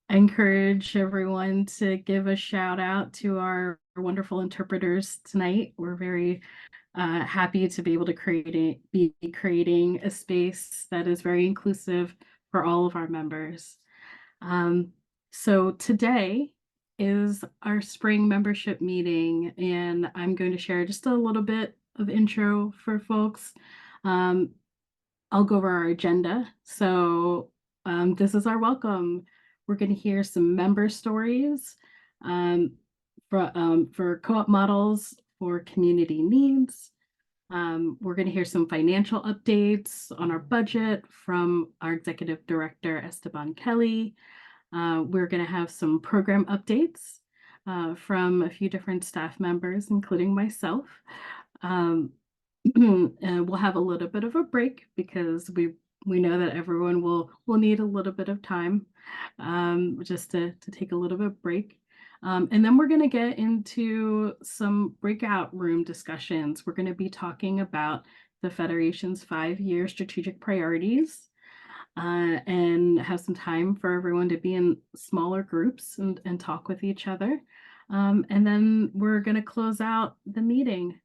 I encourage everyone to give a shout out to our wonderful interpreters tonight. We're very happy to be able to be creating a space that is very inclusive for all of our members. Um, so today is our spring membership meeting, and I'm going to share just a little bit of intro for folks. Um, I'll go over our agenda. So this is our welcome. We're going to hear some member stories um, for co-op models for community needs. We're going to hear some financial updates on our budget from our executive director, Esteban Kelly. We're going to have some program updates from a few different staff members, including myself. Um, and we'll have a little bit of a break because we know that everyone will need a little bit of time just to take a little bit of break. And then we're going to get into some breakout room discussions. We're going to be talking about the Federation's 5-year strategic priorities and have some time for everyone to be in smaller groups and talk with each other. And then we're going to close out the meeting.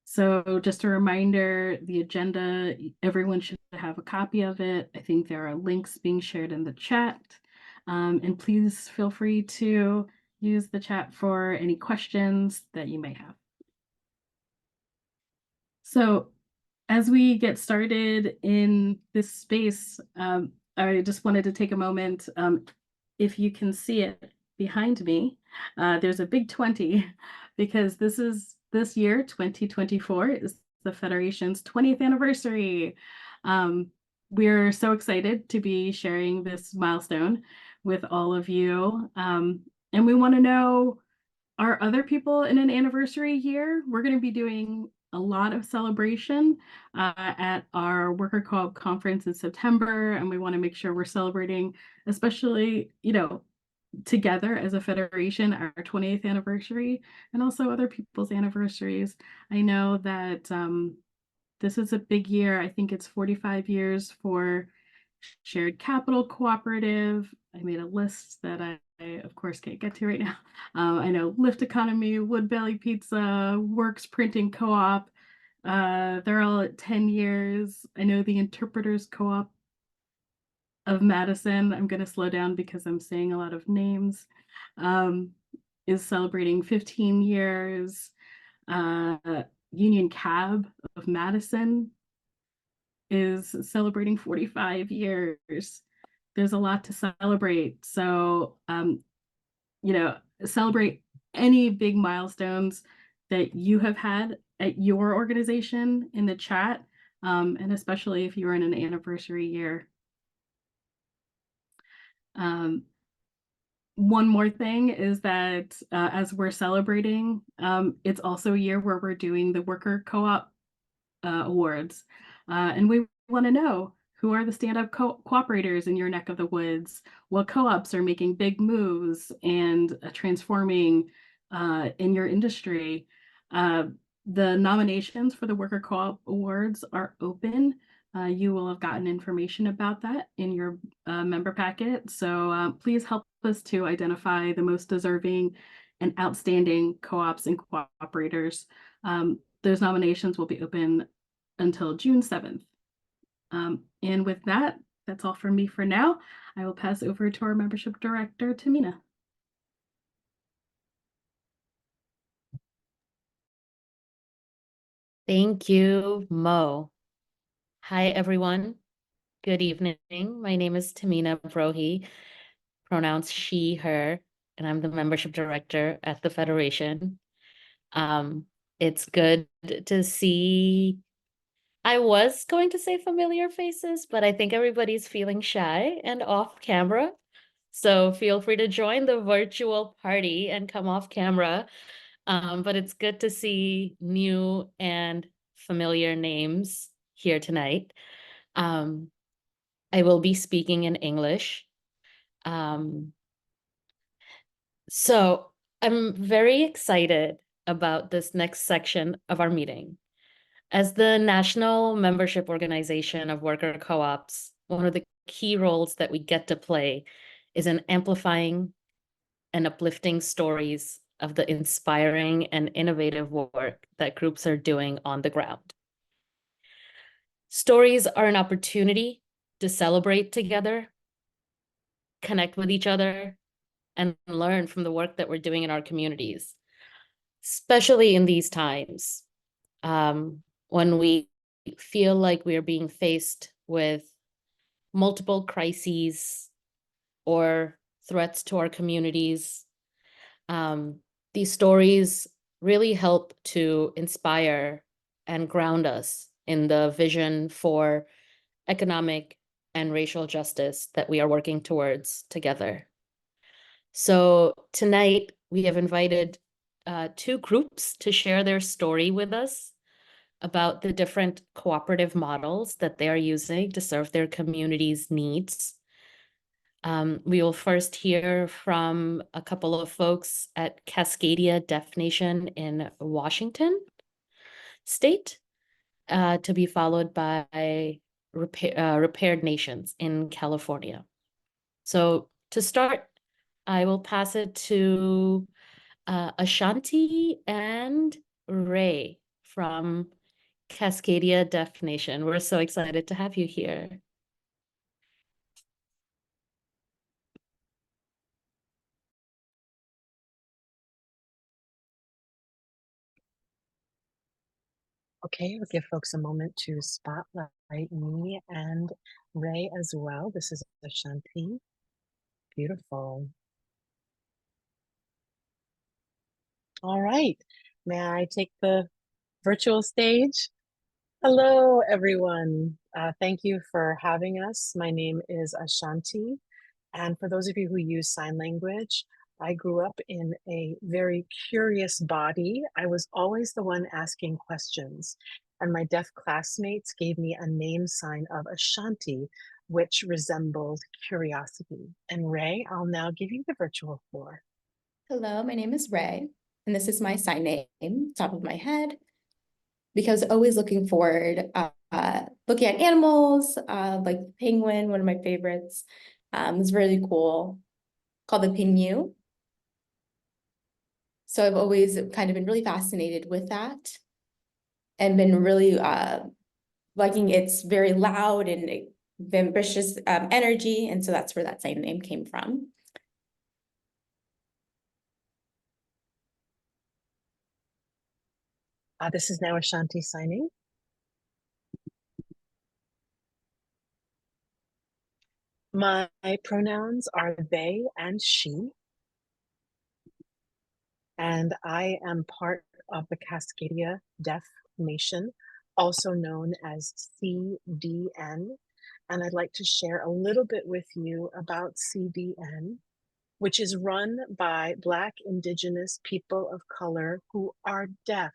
So just a reminder, the agenda, everyone should have a copy of it. I think there are links being shared in the chat. And please feel free to use the chat for any questions that you may have. So as we get started in this space, I just wanted to take a moment. If you can see it behind me, there's a big 20 because this year, 2024, is the Federation's 20th anniversary. We're so excited to be sharing this milestone with all of you. And we want to know, are other people in an anniversary year? We're going to be doing a lot of celebration at our worker co-op conference in September, and we want to make sure we're celebrating, especially, together as a federation, our 20th anniversary, and also other people's anniversaries. I know that this is a big year. I think it's 45 years for Shared Capital Cooperative. I made a list that I of course can't get to right now. I know Lift Economy, Wood Belly Pizza, Works Printing Co-op. They're all at 10 years. I know the Interpreters Co-op of Madison. I'm going to slow down because I'm saying a lot of names. Is celebrating 15 years. Union Cab of Madison is celebrating 45 years. There's a lot to celebrate. So, celebrate any big milestones that you have had at your organization in the chat, and especially if you're in an anniversary year. One more thing is that as we're celebrating, it's also a year where we're doing the Worker Co-op awards. And we want to know, who are the stand-up cooperators in your neck of the woods? What co-ops are making big moves and transforming in your industry? The nominations for the Worker Co-op Awards are open. You will have gotten information about that in your member packet. So please help us to identify the most deserving and outstanding co-ops and cooperators. Those nominations will be open until June 7th. And with that, that's all from me for now. I will pass over to our membership director, Tamina. Thank you, Mo. Hi, everyone. Good evening. My name is Tamina Brohi, pronouns she, her, and I'm the membership director at the Federation. It's good to see, I was going to say familiar faces, but I think everybody's feeling shy and off camera. So feel free to join the virtual party and come off camera. But it's good to see new and familiar names here tonight. I will be speaking in English. So I'm very excited about this next section of our meeting. As the national membership organization of worker co-ops, one of the key roles that we get to play is in amplifying and uplifting stories of the inspiring and innovative work that groups are doing on the ground. Stories are an opportunity to celebrate together, connect with each other, and learn from the work that we're doing in our communities, especially in these times when we feel like we are being faced with multiple crises or threats to our communities. These stories really help to inspire and ground us in the vision for economic and racial justice that we are working towards together. So tonight we have invited two groups to share their story with us about the different cooperative models that they are using to serve their community's needs. We will first hear from a couple of folks at Cascadia Deaf Nation in Washington State, to be followed by Repaired Nations in California. So to start, I will pass it to Ashanti and Ray from Cascadia Deaf Nation. We're so excited to have you here. Okay, we'll give folks a moment to spotlight me and Ray as well. This is Ashanti. Beautiful. All right, may I take the virtual stage? Hello, everyone. Thank you for having us. My name is Ashanti. And for those of you who use sign language, I grew up in a very curious body. I was always the one asking questions. And my deaf classmates gave me a name sign of Ashanti, which resembled curiosity. And Ray, I'll now give you the virtual floor. Hello, my name is Ray, and this is my sign name, top of my head, because always looking forward, looking at animals, like the penguin, one of my favorites. It's really cool, called the pinyu. So I've always kind of been really fascinated with that and been really liking its very loud and ambitious energy. And so that's where that sign name came from. This is now Ashanti signing. My pronouns are they and she. And I am part of the Cascadia Deaf Nation, also known as CDN. And I'd like to share a little bit with you about CDN, which is run by Black, Indigenous people of color who are deaf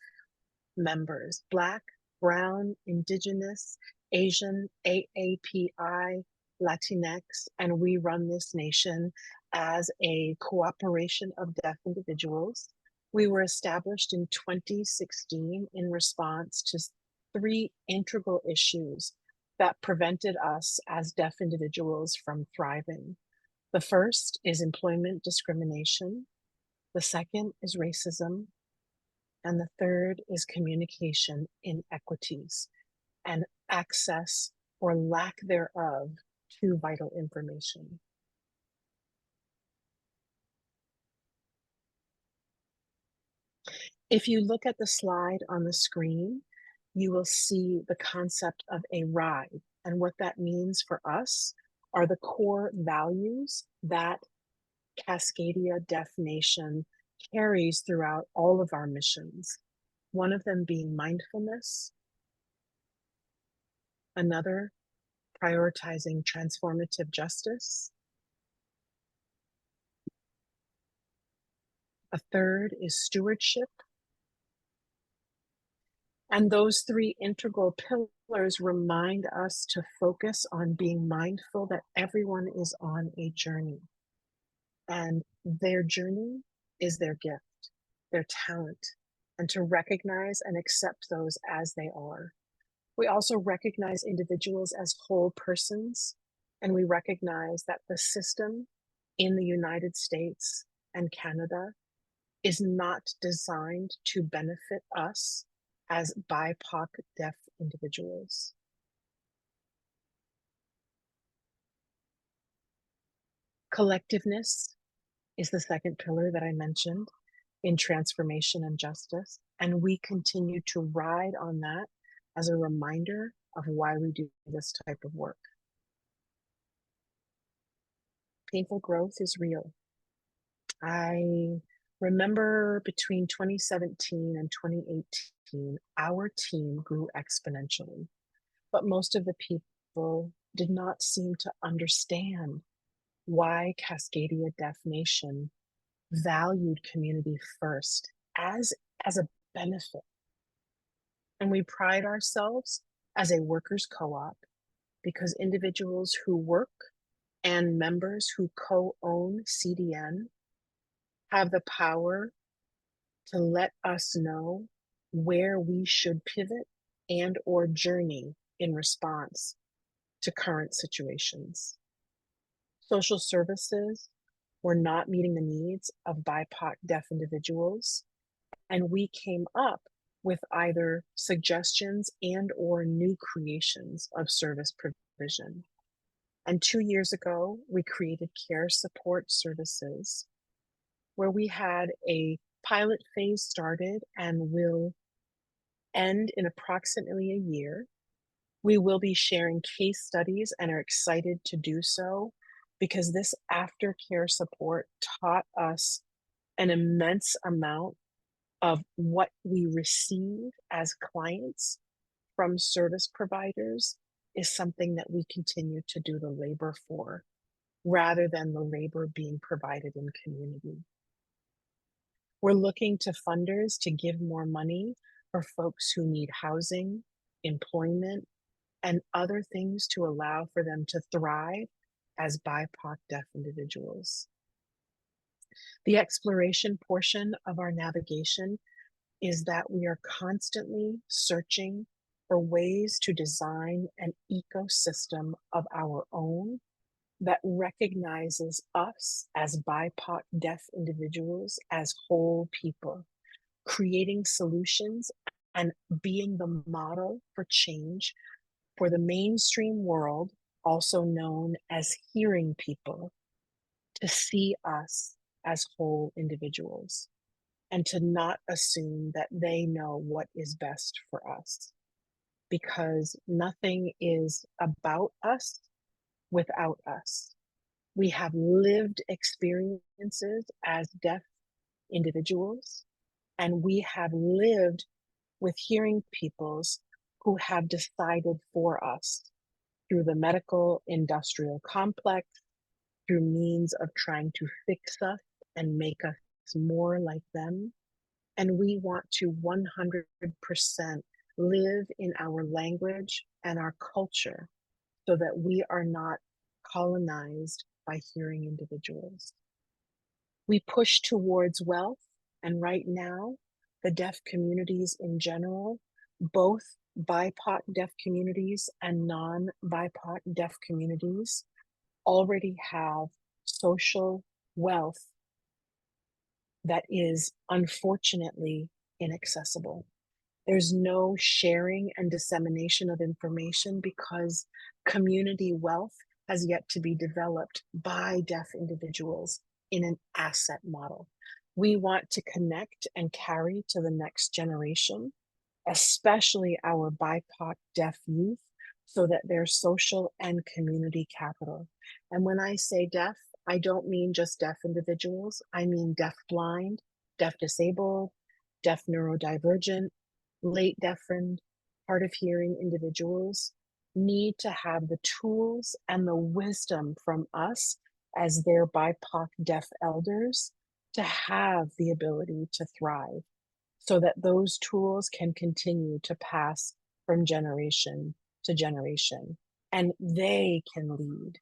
members, Black, Brown, Indigenous, Asian, AAPI, Latinx, and we run this nation as a cooperation of deaf individuals. We were established in 2016 in response to three integral issues that prevented us as deaf individuals from thriving. The first is employment discrimination. The second is racism. And the third is communication inequities and access or lack thereof to vital information. If you look at the slide on the screen, you will see the concept of a ride. And what that means for us are the core values that Cascadia Deaf Nation carries throughout all of our missions. One of them being mindfulness, another prioritizing transformative justice, a third is stewardship. And those three integral pillars remind us to focus on being mindful that everyone is on a journey. And their journey is their gift, their talent, and to recognize and accept those as they are. We also recognize individuals as whole persons, and we recognize that the system in the United States and Canada is not designed to benefit us as BIPOC deaf individuals. Collectiveness is the second pillar that I mentioned in transformation and justice, and we continue to ride on that as a reminder of why we do this type of work. Painful growth is real. I remember between 2017 and 2018, our team grew exponentially, but most of the people did not seem to understand why Cascadia Deaf Nation valued community first as a benefit. And we pride ourselves as a workers' co-op because individuals who work and members who co-own CDN have the power to let us know where we should pivot and or journey in response to current situations. Social services were not meeting the needs of BIPOC deaf individuals, and we came up with either suggestions and or new creations of service provision. And 2 years ago, we created care support services where we had a pilot phase started and will end in approximately a year. We will be sharing case studies and are excited to do so because this aftercare support taught us an immense amount of what we receive as clients from service providers is something that we continue to do the labor for, rather than the labor being provided in community. We're looking to funders to give more money for folks who need housing, employment, and other things to allow for them to thrive as BIPOC deaf individuals. The exploration portion of our navigation is that we are constantly searching for ways to design an ecosystem of our own that recognizes us as BIPOC deaf individuals as whole people, creating solutions and being the model for change for the mainstream world, also known as hearing people, to see us as whole individuals and to not assume that they know what is best for us, because nothing is about us without us. We have lived experiences as deaf individuals, and we have lived with hearing peoples who have decided for us through the medical industrial complex, through means of trying to fix us and make us more like them. And we want to 100% live in our language and our culture so that we are not colonized by hearing individuals. We push towards wealth, and right now, the deaf communities in general, both BIPOC deaf communities and non-BIPOC deaf communities, already have social wealth that is unfortunately inaccessible. There's no sharing and dissemination of information because community wealth has yet to be developed by deaf individuals in an asset model. We want to connect and carry to the next generation, especially our BIPOC deaf youth, so that they're social and community capital. And when I say deaf, I don't mean just deaf individuals. I mean deaf blind, deaf disabled, deaf neurodivergent, late deafened, hard of hearing individuals need to have the tools and the wisdom from us as their BIPOC deaf elders to have the ability to thrive so that those tools can continue to pass from generation to generation and they can lead.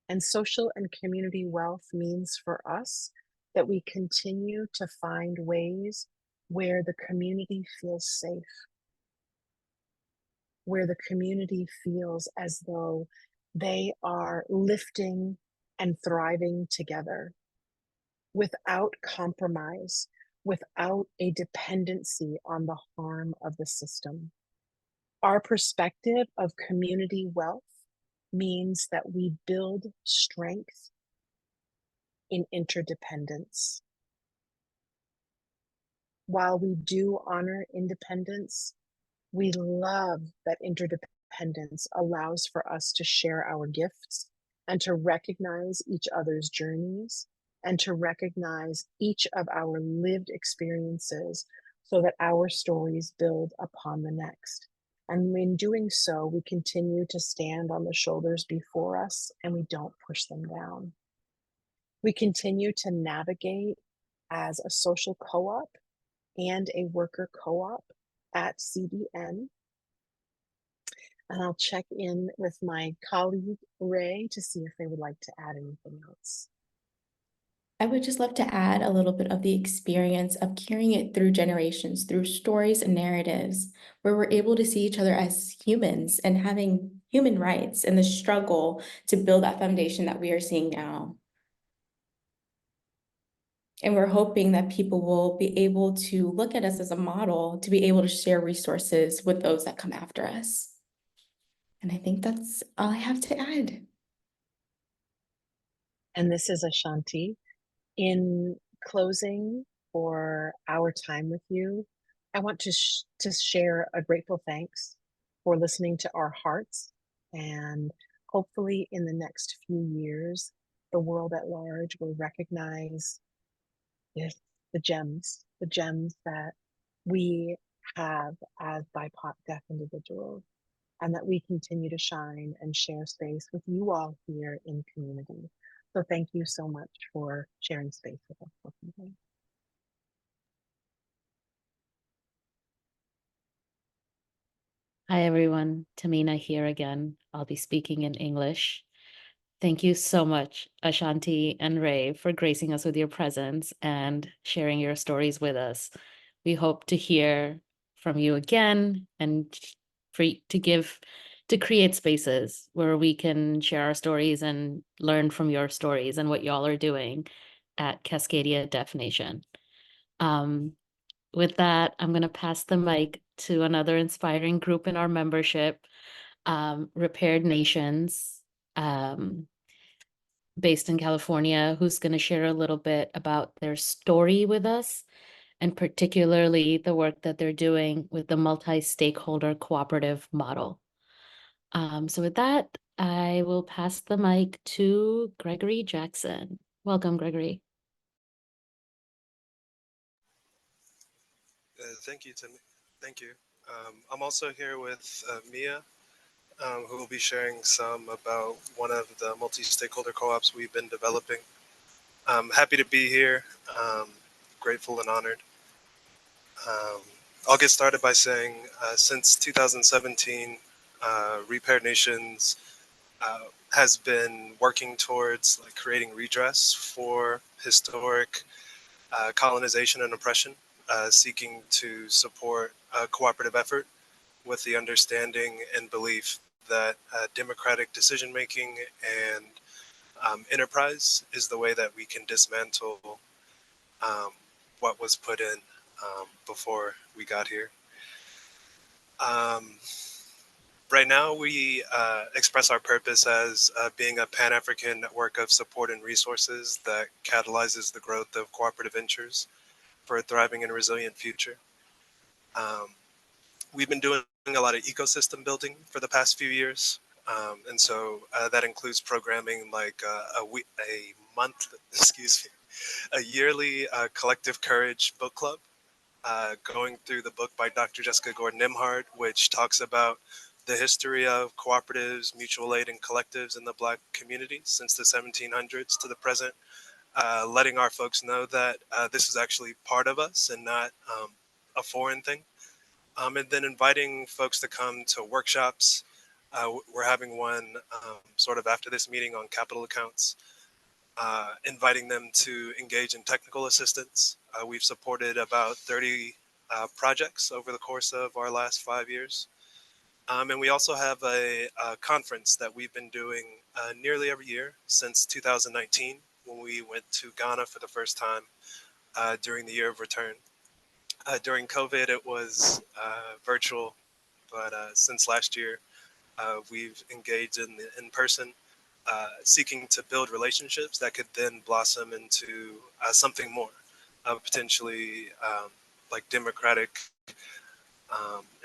And social and community wealth means for us that we continue to find ways where the community feels safe, where the community feels as though they are lifting and thriving together without compromise, without a dependency on the harm of the system. Our perspective of community wealth means that we build strength in interdependence. While we do honor independence, we love that interdependence allows for us to share our gifts and to recognize each other's journeys and to recognize each of our lived experiences so that our stories build upon the next. And in doing so, we continue to stand on the shoulders before us and we don't push them down. We continue to navigate as a social co-op and a worker co-op at CDN. And I'll check in with my colleague, Ray, to see if they would like to add anything else. I would just love to add a little bit of the experience of carrying it through generations, through stories and narratives, where we're able to see each other as humans and having human rights and the struggle to build that foundation that we are seeing now. And we're hoping that people will be able to look at us as a model to be able to share resources with those that come after us. And I think that's all I have to add. And this is Ashanti. In closing for our time with you, I want to share a grateful thanks for listening to our hearts. And hopefully in the next few years, the world at large will recognize the gems that we have as BIPOC deaf individuals, and that we continue to shine and share space with you all here in community. So thank you so much for sharing space with us today. Hi, everyone. Tamina here again. I'll be speaking in English. Thank you so much, Ashanti and Ray, for gracing us with your presence and sharing your stories with us. We hope to hear from you again and to create spaces where we can share our stories and learn from your stories and what y'all are doing at Cascadia Deaf Nation. With that, I'm going to pass the mic to another inspiring group in our membership, Repaired Nations, based in California, who's going to share a little bit about their story with us, and particularly the work that they're doing with the multi-stakeholder cooperative model. So with that, I will pass the mic to Gregory Jackson. Welcome, Gregory. Thank you, Tim. Thank you. I'm also here with Mia, who will be sharing some about one of the multi-stakeholder co-ops we've been developing. I'm happy to be here, grateful and honored. I'll get started by saying since 2017, Repaired Nations has been working towards creating redress for historic colonization and oppression, seeking to support a cooperative effort with the understanding and belief that democratic decision-making and enterprise is the way that we can dismantle what was put in before we got here. Right now, we express our purpose as being a Pan-African network of support and resources that catalyzes the growth of cooperative ventures for a thriving and resilient future. We've been doing a lot of ecosystem building for the past few years. And so that includes programming like a yearly Collective Courage book club, going through the book by Dr. Jessica Gordon-Nimhard, which talks about the history of cooperatives, mutual aid, and collectives in the Black community since the 1700s to the present, letting our folks know that this is actually part of us and not a foreign thing. And then inviting folks to come to workshops. We're having one sort of after this meeting on capital accounts, inviting them to engage in technical assistance. We've supported about 30 projects over the course of our last 5 years. And we also have a conference that we've been doing nearly every year since 2019 when we went to Ghana for the first time during the year of return. During COVID, it was virtual, but since last year, we've engaged in person, seeking to build relationships that could then blossom into something more, potentially like democratic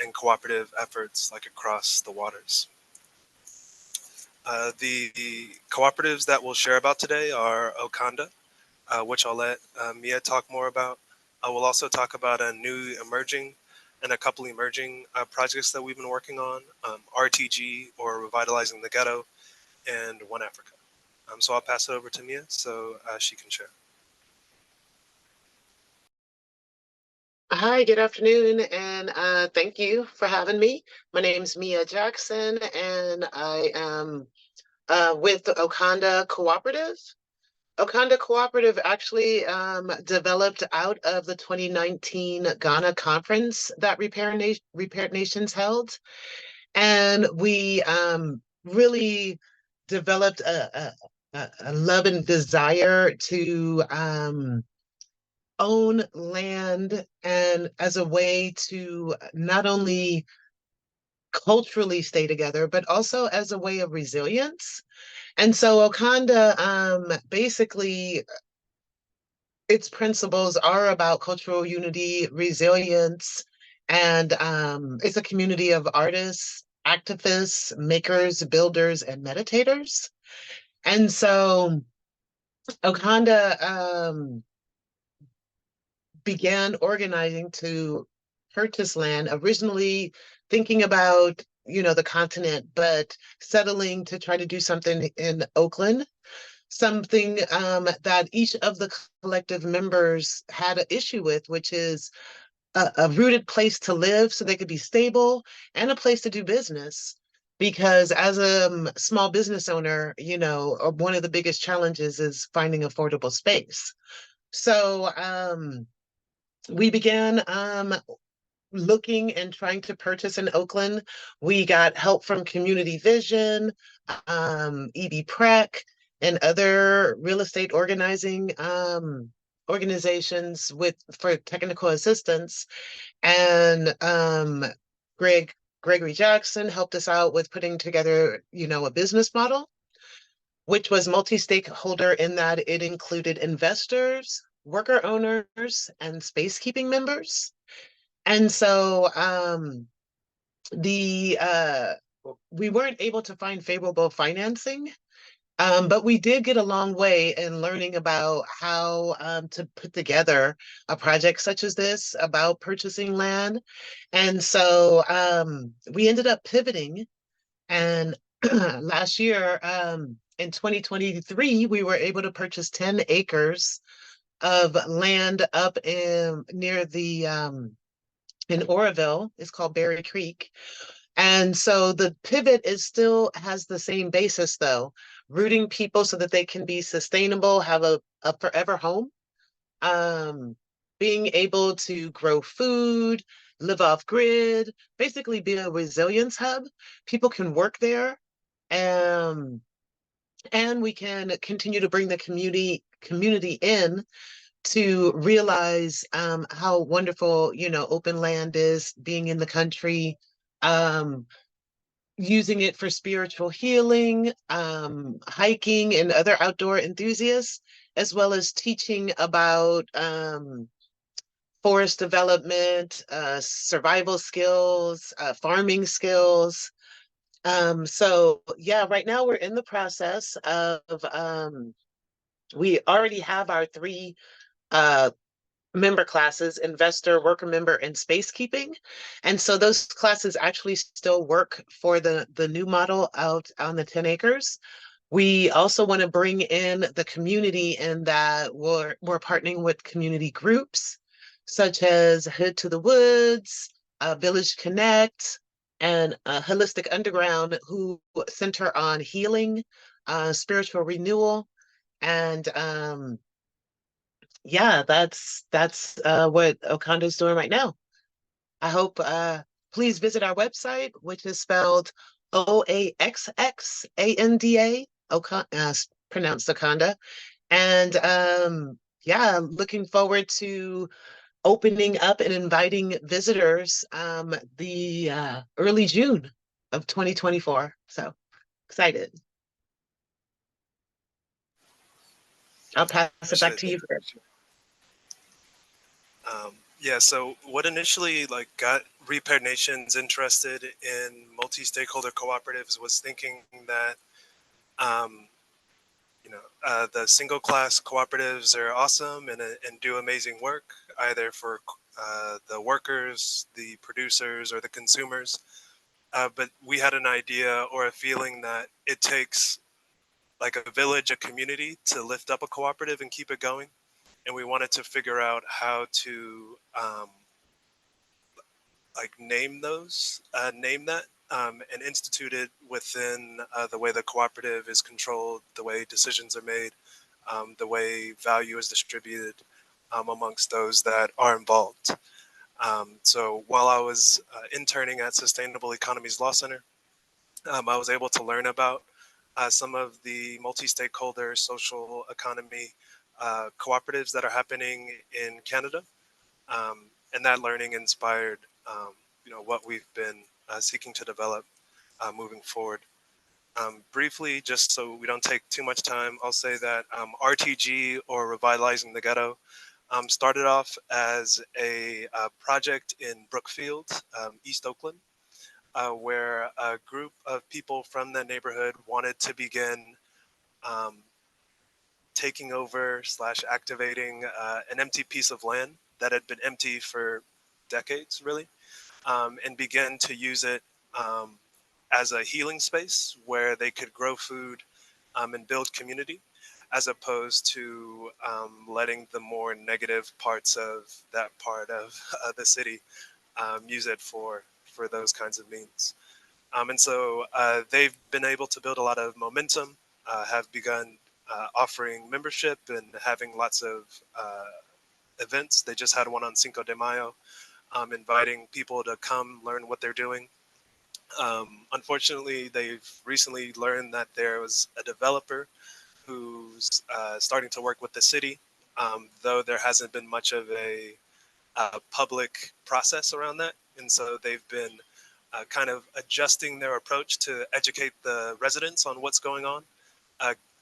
and cooperative efforts like across the waters. The cooperatives that we'll share about today are Okanda, which I'll let Mia talk more about. I will also talk about a new emerging and a couple emerging projects that we've been working on, RTG, or Revitalizing the Ghetto, and One Africa. So I'll pass it over to Mia so she can share. Hi, good afternoon, and thank you for having me. My name is Mia Jackson, and I am with the Okanda Cooperative. Okanda Cooperative actually developed out of the 2019 Ghana conference that Repaired Nations held. And we really developed a love and desire to own land, and as a way to not only culturally stay together, but also as a way of resilience. And so Okanda, basically, its principles are about cultural unity, resilience, and it's a community of artists, activists, makers, builders, and meditators. And so Okanda began organizing to purchase land, originally thinking about, the continent, but settling to try to do something in Oakland, something that each of the collective members had an issue with, which is a rooted place to live so they could be stable and a place to do business. Because as a small business owner, one of the biggest challenges is finding affordable space. So we began looking and trying to purchase in Oakland. We got help from Community Vision, EB Prec, and other real estate organizing organizations for technical assistance. And Gregory Jackson helped us out with putting together, a business model, which was multi-stakeholder in that it included investors, worker owners, and spacekeeping members. And so we weren't able to find favorable financing, but we did get a long way in learning about how to put together a project such as this, about purchasing land. And so we ended up pivoting. And last year, in 2023, we were able to purchase 10 acres of land up near the in Oroville. It's called Berry Creek. And so the pivot still has the same basis, though, rooting people so that they can be sustainable, have a forever home, being able to grow food, live off grid, basically be a resilience hub. People can work there, and we can continue to bring the community in to realize how wonderful, open land is, being in the country, using it for spiritual healing, hiking, and other outdoor enthusiasts, as well as teaching about forest development, survival skills, farming skills. So yeah, right now we're in the process of, we already have our 3 member classes: investor, worker member, and spacekeeping. And so those classes actually still work for the new model out on the 10 acres. We also want to bring in the community, in that we're partnering with community groups such as Hood to the Woods, Village Connect, and Holistic Underground, who center on healing, spiritual renewal, and yeah, that's what Okanda's doing right now. I hope please visit our website, which is spelled OAXXANDA pronounced Wakanda. And yeah, looking forward to opening up and inviting visitors the early June of 2024. So excited. I'll pass it back Appreciate to that. you, Greg. Yeah, so what initially like got Repair Nations interested in multi-stakeholder cooperatives was thinking that um, the single class cooperatives are awesome and do amazing work either for the workers, the producers, or the consumers. But we had an idea or a feeling that it takes like a village, a community to lift up a cooperative and keep it going. And we wanted to figure out how to like name that, and institute it within the way the cooperative is controlled, the way decisions are made, the way value is distributed amongst those that are involved. So while I was interning at Sustainable Economies Law Center, I was able to learn about some of the multi-stakeholder social economy cooperatives that are happening in Canada. And that learning inspired, what we've been seeking to develop moving forward. Briefly, just so we don't take too much time, I'll say that RTG, or Revitalizing the Ghetto, started off as a project in Brookfield, East Oakland, where a group of people from the neighborhood wanted to begin um, taking over slash activating an empty piece of land that had been empty for decades, really, and began to use it as a healing space where they could grow food and build community, as opposed to letting the more negative parts of that part of the city use it for those kinds of means. And so they've been able to build a lot of momentum, have begun offering membership and having lots of events. They just had one on Cinco de Mayo, inviting people to come learn what they're doing. Unfortunately, they've recently learned that there was a developer who's starting to work with the city, though there hasn't been much of a public process around that. And so they've been kind of adjusting their approach to educate the residents on what's going on,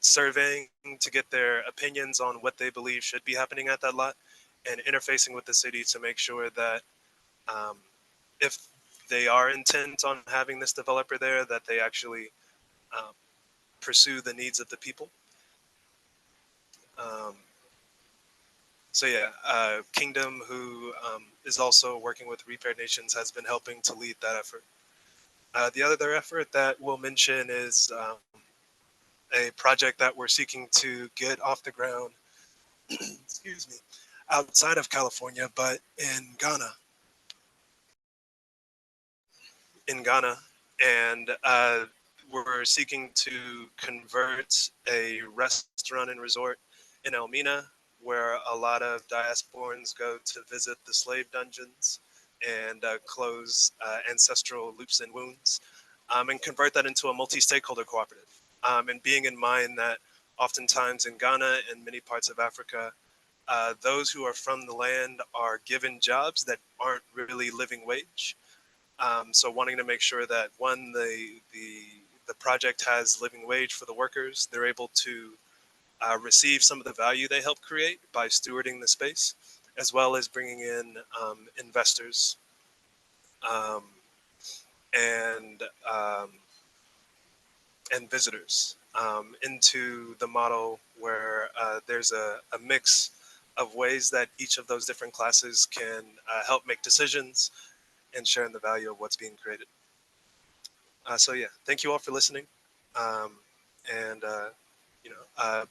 surveying to get their opinions on what they believe should be happening at that lot, and interfacing with the city to make sure that um, if they are intent on having this developer there, that they actually um, pursue the needs of the people. Um, so yeah, Kingdom, who is also working with Repair Nations, has been helping to lead that effort. The other effort that we'll mention is a project that we're seeking to get off the ground, excuse me, outside of California, but in Ghana. And we're seeking to convert a restaurant and resort in Elmina, where a lot of diasporans go to visit the slave dungeons and close ancestral loops and wounds, and convert that into a multi-stakeholder cooperative. And being in mind that oftentimes in Ghana and many parts of Africa, those who are from the land are given jobs that aren't really living wage. So wanting to make sure that one, the project has living wage for the workers, they're able to receive some of the value they help create by stewarding the space, as well as bringing in investors um, and um, and visitors into the model where there's a mix of ways that each of those different classes can help make decisions and share in the value of what's being created. So yeah, thank you all for listening. Um, and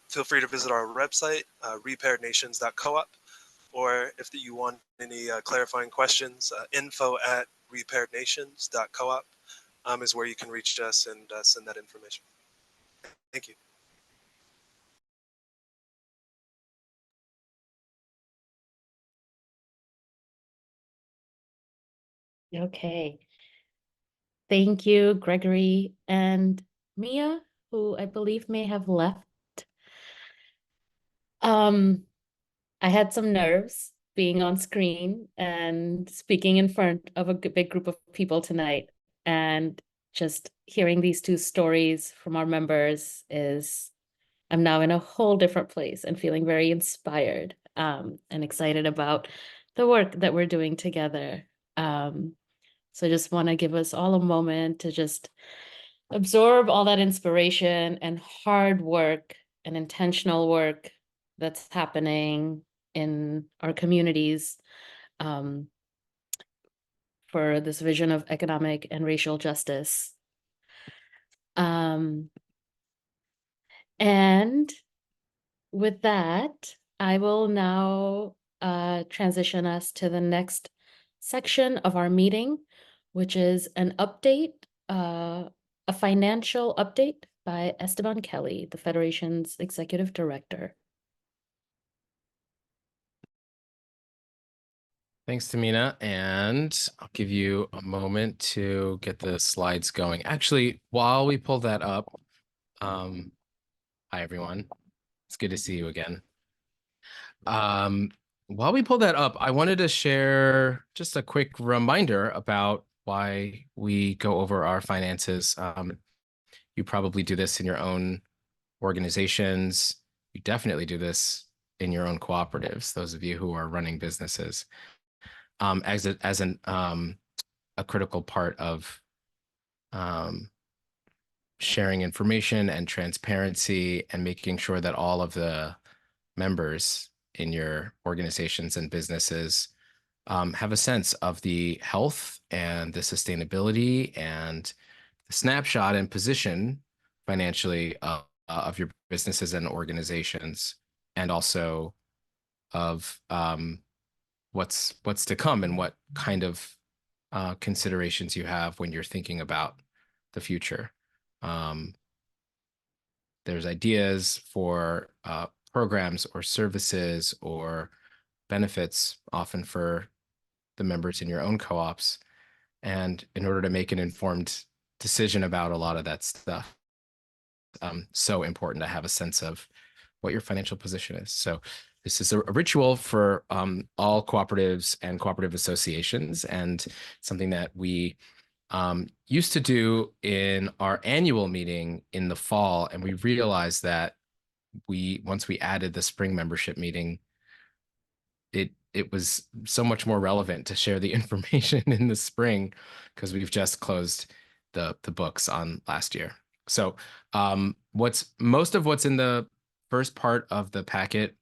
feel free to visit our website, repairednations.coop, or if you want any clarifying questions, info@repairednations.coop is where you can reach us and send that information. Thank you. Okay. Thank you, Gregory and Mia. who I believe may have left. I had some nerves being on screen and speaking in front of a big group of people tonight. And just hearing these two stories from our members I'm now in a whole different place and feeling very inspired and excited about the work that we're doing together. So I just want to give us all a moment to just absorb all that inspiration and hard work and intentional work that's happening in our communities um, for this vision of economic and racial justice. And with that, I will now transition us to the next section of our meeting, which is an update, a financial update by Esteban Kelly, the Federation's Executive Director. Thanks, Tamina, and I'll give you a moment to get the slides going. Actually, while we pull that up, hi everyone. It's good to see you again. While we pull that up, I wanted to share just a quick reminder about why we go over our finances. You probably do this in your own organizations. You definitely do this in your own cooperatives, those of you who are running businesses. As a critical part of sharing information and transparency and making sure that all of the members in your organizations and businesses have a sense of the health and the sustainability and the snapshot and position financially of your businesses and organizations, and also of what's to come and what kind of considerations you have when you're thinking about the future. There's ideas for programs or services or benefits, often for the members in your own co-ops. And in order to make an informed decision about a lot of that stuff, so important to have a sense of what your financial position is. So this is a ritual for all cooperatives and cooperative associations, and something that we used to do in our annual meeting in the fall. And we realized that once we added the spring membership meeting, it was so much more relevant to share the information in the spring, because we've just closed the books on last year. So most of what's in the first part of the packet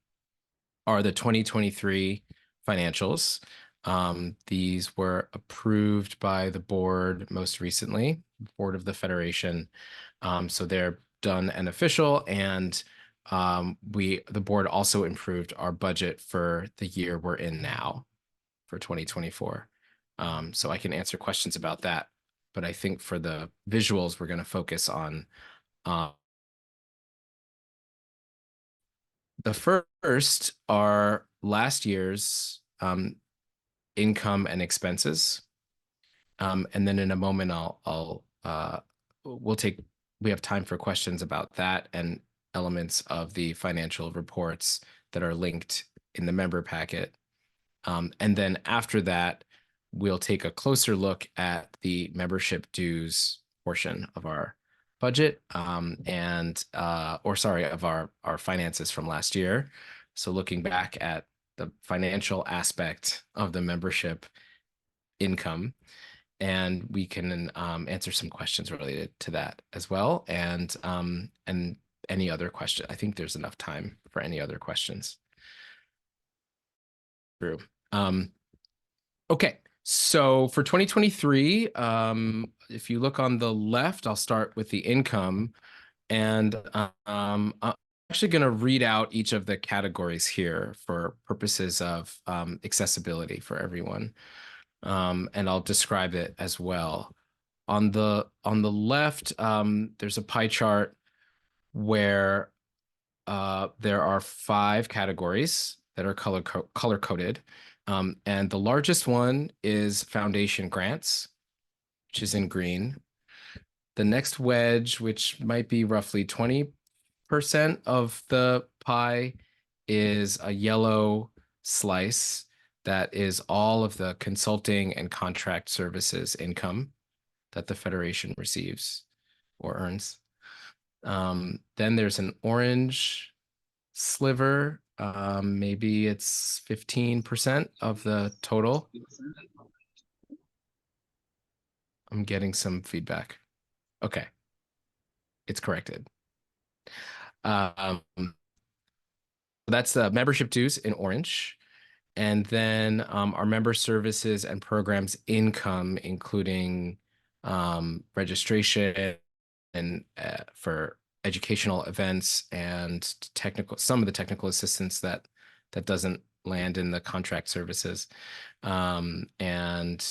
are the 2023 financials. These were approved by the board most recently, board of the Federation. So they're done and official, and the board also improved our budget for the year we're in now for 2024. So I can answer questions about that, but I think for the visuals, we're going to focus on the first are last year's income and expenses. And then in a moment, we have time for questions about that and elements of the financial reports that are linked in the member packet. And then after that, we'll take a closer look at the membership dues portion of our budget of our finances from last year. So looking back at the financial aspect of the membership income, and we can answer some questions related to that as well, and any other question. I think there's enough time for any other questions. True. Okay, so for 2023, if you look on the left, I'll start with the income, and I'm actually going to read out each of the categories here for purposes of accessibility for everyone, and I'll describe it as well. On the left, there's a pie chart where there are 5 categories that are color coded. And the largest one is foundation grants, which is in green. The next wedge, which might be roughly 20% of the pie, is a yellow slice that is all of the consulting and contract services income that the Federation receives or earns. Then there's an orange sliver. Maybe it's 15% of the total. I'm getting some feedback. Okay. It's corrected. That's the membership dues in orange. And then our member services and programs income, including registration and for educational events and some of the technical assistance that doesn't land in the contract services, and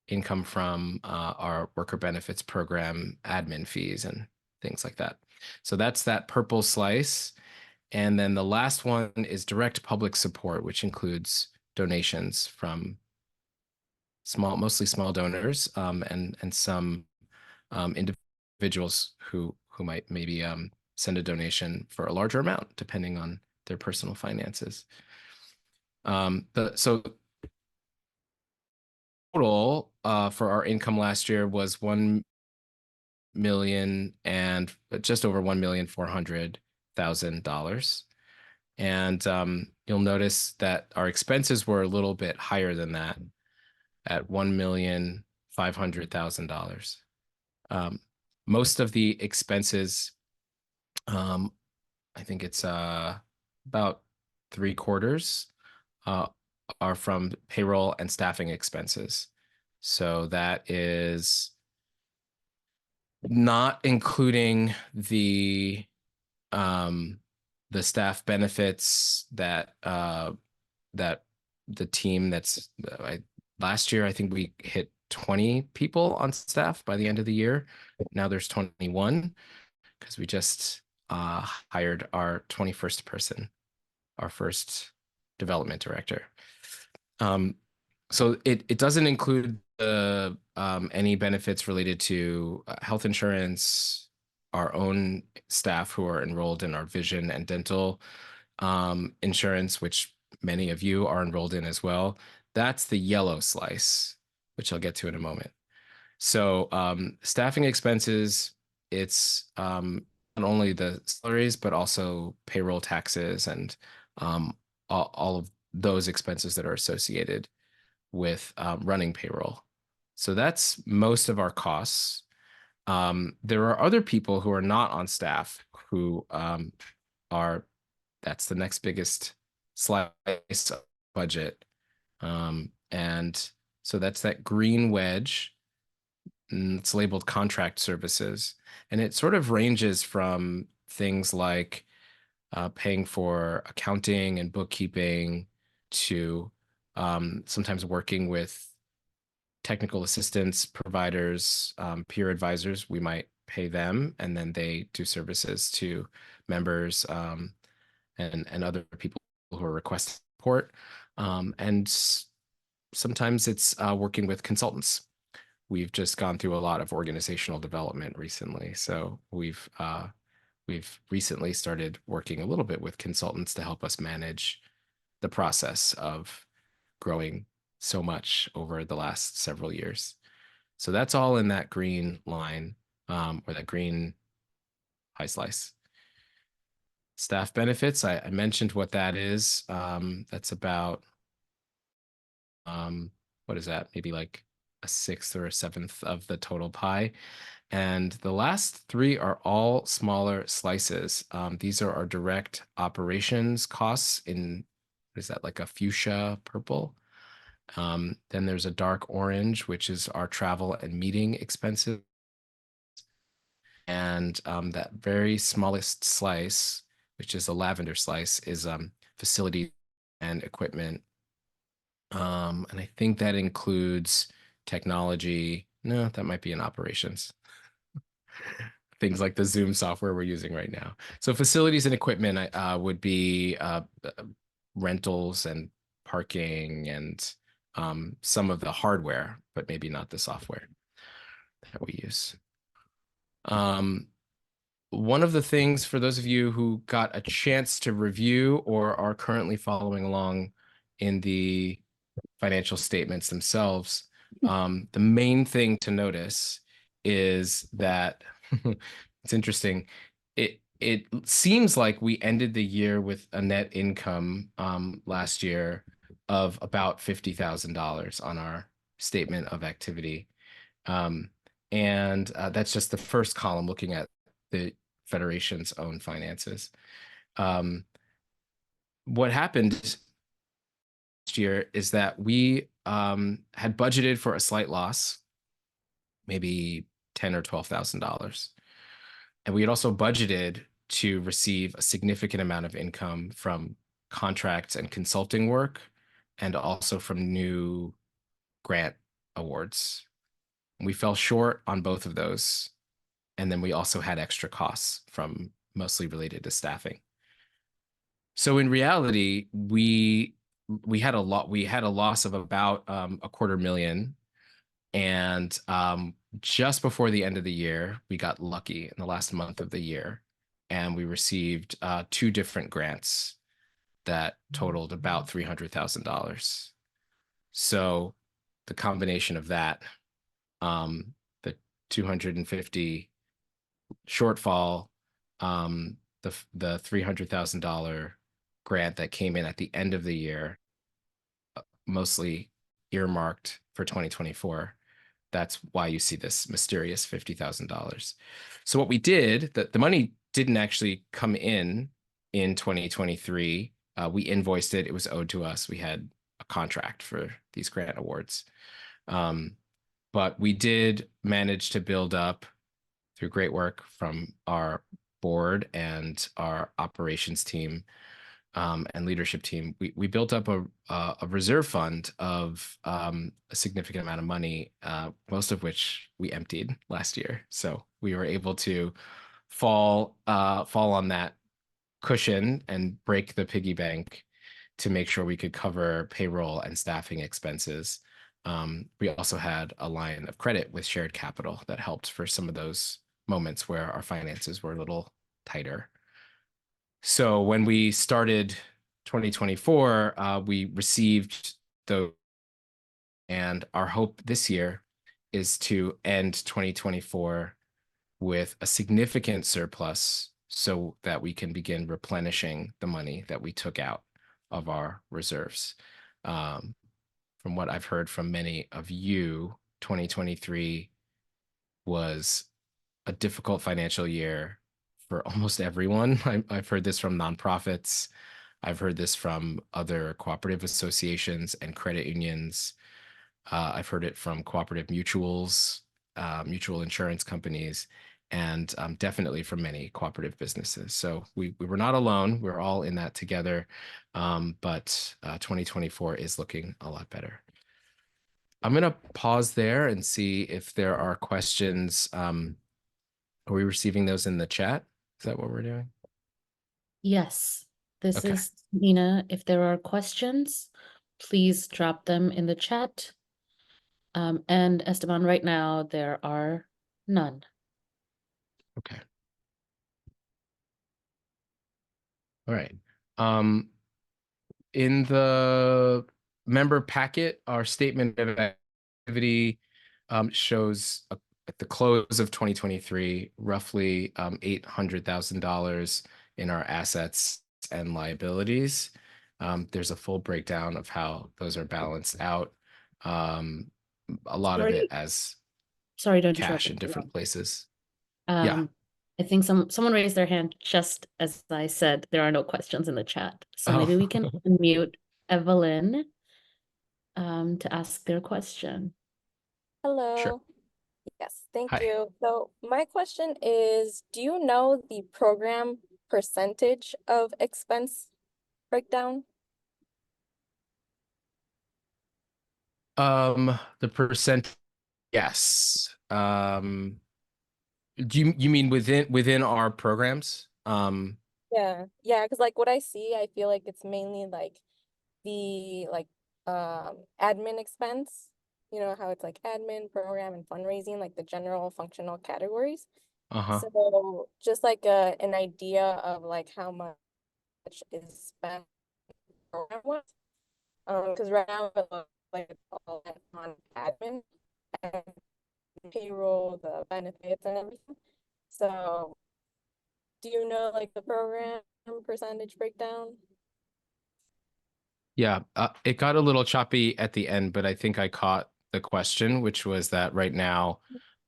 income from our worker benefits program admin fees and things like that. So that's that purple slice. And then the last one is direct public support, which includes donations from mostly small donors, and some individuals who might maybe send a donation for a larger amount, depending on their personal finances. So total for our income last year was $1 million and just over $1,400,000. And you'll notice that our expenses were a little bit higher than that at $1,500,000. Most of the expenses, I think it's about 3/4, are from payroll and staffing expenses. So that is not including the staff benefits that the team last year, I think we hit 20 people on staff by the end of the year. Now there's 21 because we just hired our 21st person, our first development director. So it doesn't include any benefits related to health insurance, our own staff who are enrolled in our vision and dental insurance, which many of you are enrolled in as well. That's the yellow slice, which I'll get to in a moment. So staffing expenses, it's not only the salaries, but also payroll taxes and all of those expenses that are associated with running payroll. So that's most of our costs. There are other people who are not on staff who that's the next biggest slice of budget. And so that's that green wedge. And it's labeled contract services. And it sort of ranges from things like paying for accounting and bookkeeping to sometimes working with technical assistance providers, peer advisors. We might pay them, and then they do services to members and other people who are requesting support. And sometimes it's working with consultants. We've just gone through a lot of organizational development recently, so we've recently started working a little bit with consultants to help us manage the process of growing so much over the last several years. So that's all in that green line, or that green pie slice. Staff benefits, I mentioned what that is. That's about, what is that? Maybe like a 1/6 or a 1/7 of the total pie. And the last three are all smaller slices. These are our direct operations costs in, what is that, like a fuchsia purple? Then there's a dark orange, which is our travel and meeting expenses. And that very smallest slice, which is a lavender slice, is facility and equipment. And I think that includes technology. No, that might be in operations. Things like the Zoom software we're using right now. So facilities and equipment would be rentals and parking and some of the hardware, but maybe not the software. that we use. One of the things for those of you who got a chance to review or are currently following along in the financial statements themselves, the main thing to notice is that it's interesting. It seems like we ended the year with a net income last year of about $50,000 on our statement of activity. And that's just the first column looking at the Federation's own finances. What happened last year is that we had budgeted for a slight loss, maybe $10,000 or $12,000. And we had also budgeted to receive a significant amount of income from contracts and consulting work, and also from new grant awards. We fell short on both of those. And then we also had extra costs from mostly related to staffing. So in reality, we had a loss of about $250,000. And just before the end of the year, we got lucky in the last month of the year, and we received 2 different grants that totaled about $300,000. So the combination of that, the 250 shortfall, the $300,000 grant that came in at the end of the year, mostly earmarked for 2024. That's why you see this mysterious $50,000. So what we did, the money didn't actually come in 2023. We invoiced it. It was owed to us. We had a contract for these grant awards. But we did manage to build up, through great work from our board and our operations team and leadership team, we built up a reserve fund of a significant amount of money, most of which we emptied last year. So we were able to fall on that cushion and break the piggy bank to make sure we could cover payroll and staffing expenses. We also had a line of credit with shared capital that helped for some of those moments where our finances were a little tighter. So when we started 2024, we received those, and our hope this year is to end 2024 with a significant surplus so that we can begin replenishing the money that we took out of our reserves. From what I've heard from many of you, 2023 was a difficult financial year for almost everyone. I've heard this from nonprofits. I've heard this from other cooperative associations and credit unions. I've heard it from cooperative mutuals, mutual insurance companies, and definitely from many cooperative businesses. So we were not alone. We're all in that together. But 2024 is looking a lot better. I'm going to pause there and see if there are questions. Are we receiving those in the chat? Is that what we're doing? Yes, this Okay. is Nina. If there are questions, please drop them in the chat. And Esteban, right now, there are none. Okay. All right. In the member packet, our statement of activity shows at the close of 2023, roughly $800,000 in our assets and liabilities. There's a full breakdown of how those are balanced out. A lot of it as Sorry to cash interrupt. in different places. Yeah. I think someone raised their hand just as I said there are no questions in the chat. So maybe we can unmute Evelyn to ask their question. Hello. Sure. Yes, thank Hi. you. So my question is, do you know the program percentage of expense breakdown? The percent, yes. Do you mean within our programs? Yeah, because like what I see, I feel like it's mainly like the admin expense, you know how it's like admin, program, and fundraising, like the general functional categories. Uh-huh. So just like an idea of like how much is spent program wise. Because right now it looks like it's all on admin and payroll, the benefits and everything. So do you know like the program percentage breakdown? Yeah, it got a little choppy at the end, but I think I caught the question, which was that right now,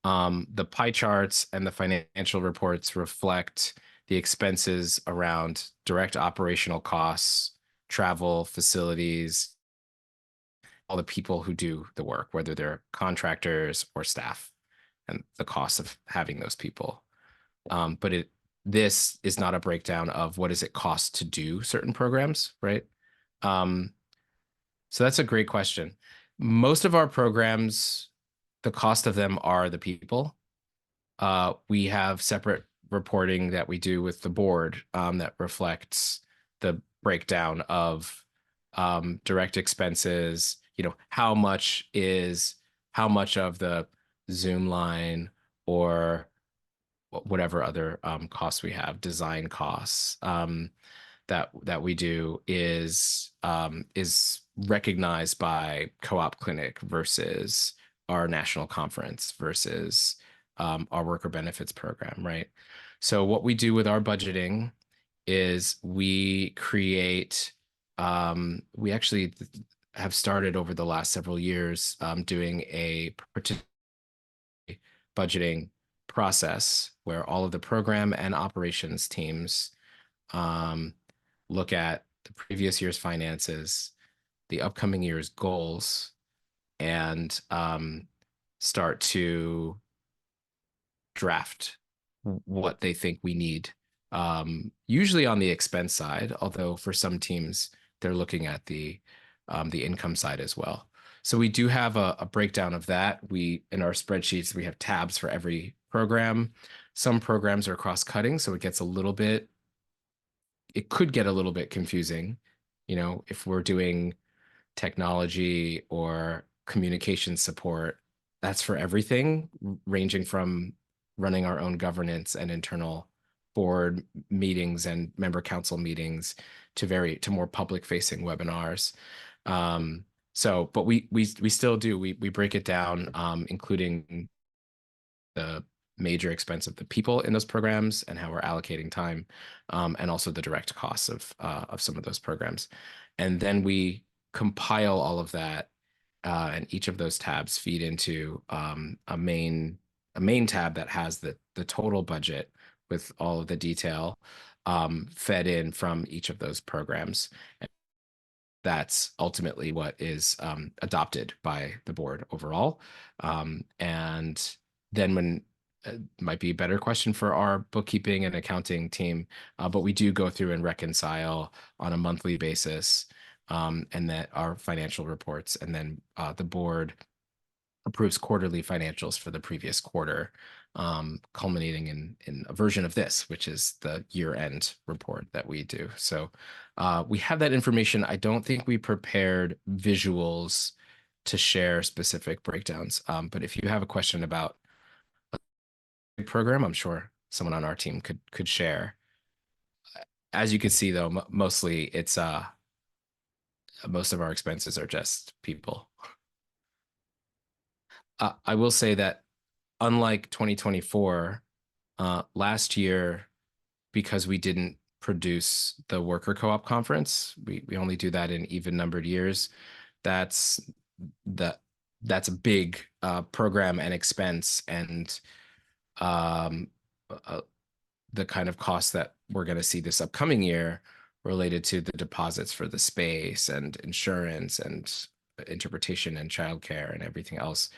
the pie charts and the financial reports reflect the expenses around direct operational costs, travel, facilities, all the people who do the work, whether they're contractors or staff, and the cost of having those people. But this is not a breakdown of what does it cost to do certain programs, right? So that's a great question. Most of our programs, the cost of them are the people. We have separate reporting that we do with the board that reflects the breakdown of direct expenses, how much of the Zoom line or whatever other costs we have, design costs, that we do is recognized by Co-op Clinic versus our national conference versus our worker benefits program, right? So what we do with our budgeting is we create, we actually have started over the last several years doing a budgeting process where all of the program and operations teams look at the previous year's finances, the upcoming year's goals, and start to draft what they think we need. Usually on the expense side, although for some teams they're looking at the income side as well. So we do have a breakdown of that. In our spreadsheets, we have tabs for every program. Some programs are cross-cutting, so it could get a little bit confusing, if we're doing technology or communication support, that's for everything, ranging from running our own governance and internal board meetings and member council meetings to more public-facing webinars. But we still do. We break it down, including the major expense of the people in those programs and how we're allocating time, and also the direct costs of some of those programs. And then we compile all of that, and each of those tabs feed into a main tab that has the total budget with all of the detail fed in from each of those programs. And that's ultimately what is adopted by the board overall. And then when might be a better question for our bookkeeping and accounting team, but we do go through and reconcile on a monthly basis, and that our financial reports, and then the board approves quarterly financials for the previous quarter, culminating in a version of this, which is the year-end report that we do. So we have that information. I don't think we prepared visuals to share specific breakdowns, but if you have a question about a program, I'm sure someone on our team could share. As you can see, though, mostly it's most of our expenses are just people. I will say that unlike 2024, last year, because we didn't produce the worker co-op conference, we only do that in even numbered years. That's a big program and expense, and the kind of costs that we're going to see this upcoming year related to the deposits for the space and insurance and interpretation and childcare and everything else.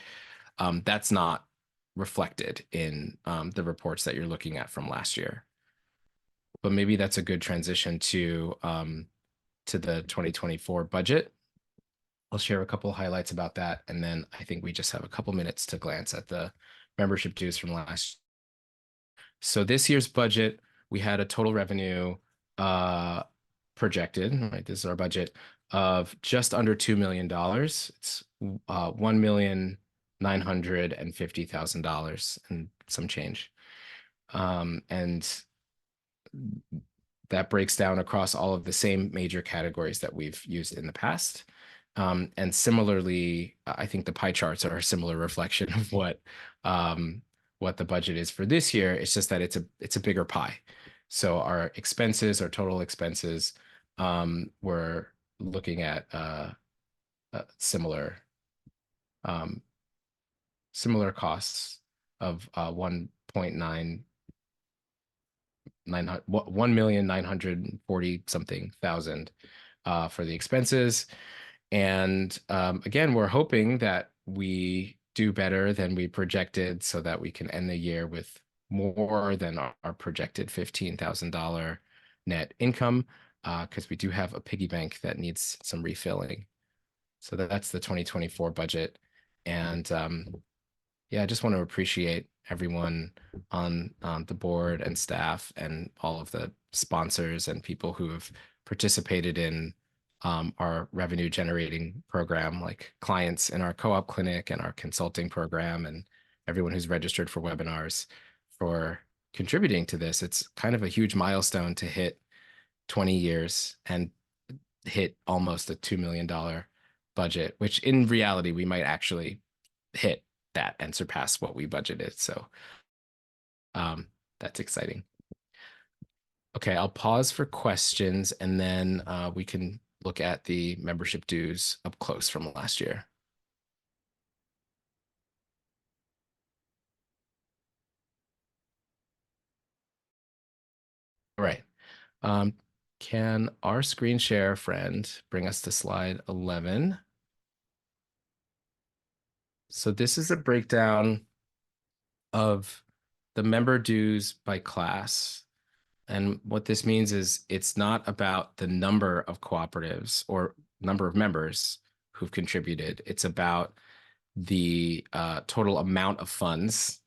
That's not reflected in the reports that you're looking at from last year. But maybe that's a good transition to the 2024 budget. I'll share a couple of highlights about that, and then I think we just have a couple minutes to glance at the membership dues from last year. So this year's budget, we had a total revenue projected, right? This is our budget of just under $2 million. It's $1,950,000 and some change. And that breaks down across all of the same major categories that we've used in the past. And similarly, I think the pie charts are a similar reflection of what the budget is for this year. It's just that it's a bigger pie. So our expenses, our total expenses, we're looking at similar costs of 1,940 something thousand for the expenses. And again, we're hoping that we do better than we projected so that we can end the year with more than our projected $15,000 net income, because we do have a piggy bank that needs some refilling. So that's the 2024 budget. And yeah, I just want to appreciate everyone on the board and staff and all of the sponsors and people who have participated in our revenue generating program, like clients in our co-op clinic and our consulting program, and everyone who's registered for webinars for contributing to this. It's kind of a huge milestone to hit 20 years and hit almost a $2 million budget, which in reality, we might actually hit that and surpass what we budgeted. So that's exciting. Okay, I'll pause for questions, and then we can look at the membership dues up close from last year. All right. Can our screen share friend bring us to slide 11? So this is a breakdown of the member dues by class. And what this means is it's not about the number of cooperatives or number of members who've contributed. It's about the total amount of funds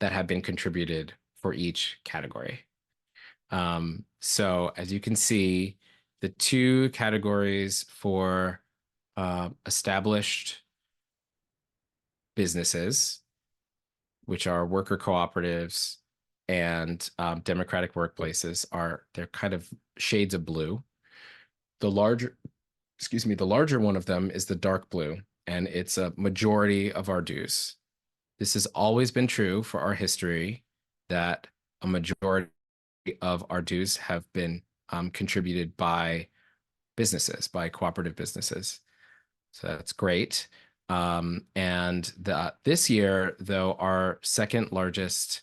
that have been contributed for each category. So as you can see, the two categories for established businesses, which are worker cooperatives and democratic workplaces, they're kind of shades of blue. The larger one of them is the dark blue, and it's a majority of our dues. This has always been true for our history, that a majority of our dues have been contributed by businesses, by cooperative businesses. So that's great. And this year, though, our second largest,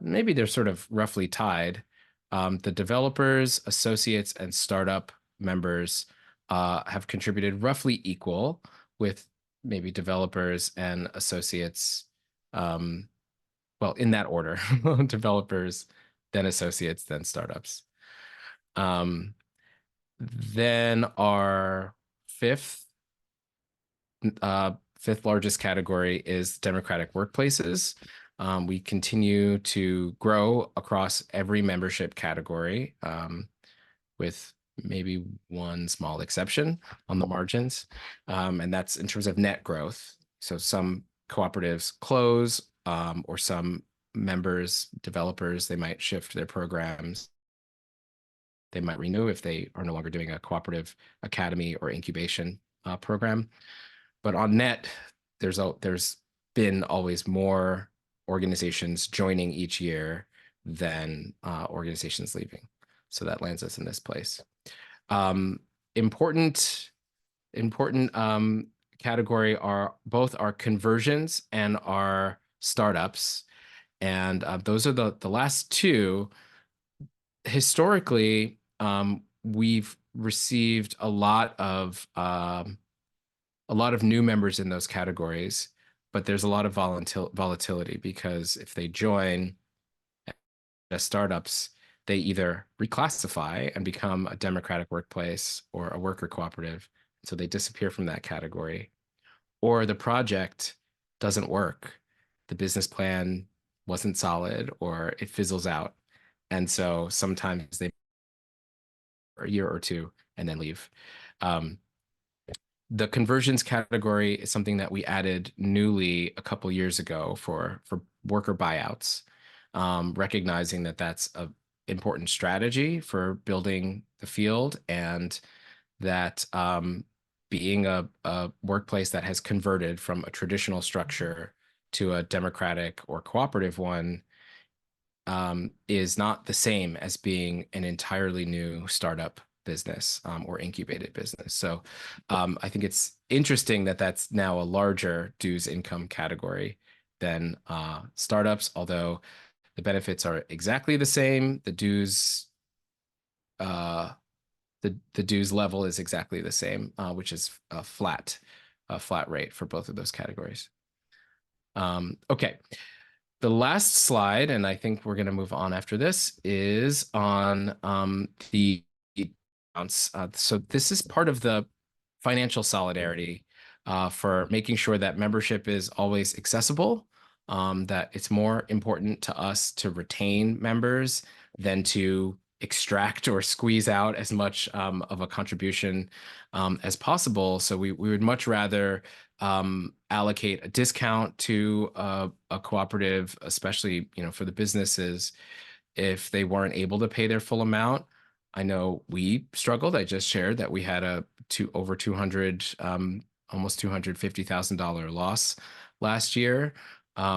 maybe they're sort of roughly tied, the developers, associates, and startup members have contributed roughly equal, with maybe developers and associates, well, in that order, developers, then associates, then startups. Then our fifth largest category is democratic workplaces. We continue to grow across every membership category, with maybe one small exception on the margins. And that's in terms of net growth. So some cooperatives close, or some members, developers, they might shift their programs. They might renew if they are no longer doing a cooperative academy or incubation program. But on net, there's been always more organizations joining each year than organizations leaving. So that lands us in this place. Important category are both our conversions and our startups. And those are the last two. Historically, we've received a lot of new members in those categories, but there's a lot of volatility, because if they join as startups, they either reclassify and become a democratic workplace or a worker cooperative, so they disappear from that category, or the project doesn't work. The business plan wasn't solid, or it fizzles out. And so sometimes they a year or two and then leave. The conversions category is something that we added newly a couple years ago for worker buyouts, recognizing that that's an important strategy for building the field, and that being a workplace that has converted from a traditional structure to a democratic or cooperative one is not the same as being an entirely new startup business or incubated business. So I think it's interesting that that's now a larger dues income category than startups, although the benefits are exactly the same. The dues the dues level is exactly the same, which is a flat rate for both of those categories. Okay. The last slide, and I think we're going to move on after this, is on the accounts. So this is part of the financial solidarity for making sure that membership is always accessible, that it's more important to us to retain members than to extract or squeeze out as much of a contribution as possible. So we would much rather allocate a discount to a cooperative, especially for the businesses, if they weren't able to pay their full amount. I know we struggled. I just shared that we had over 200, almost $250,000 loss last year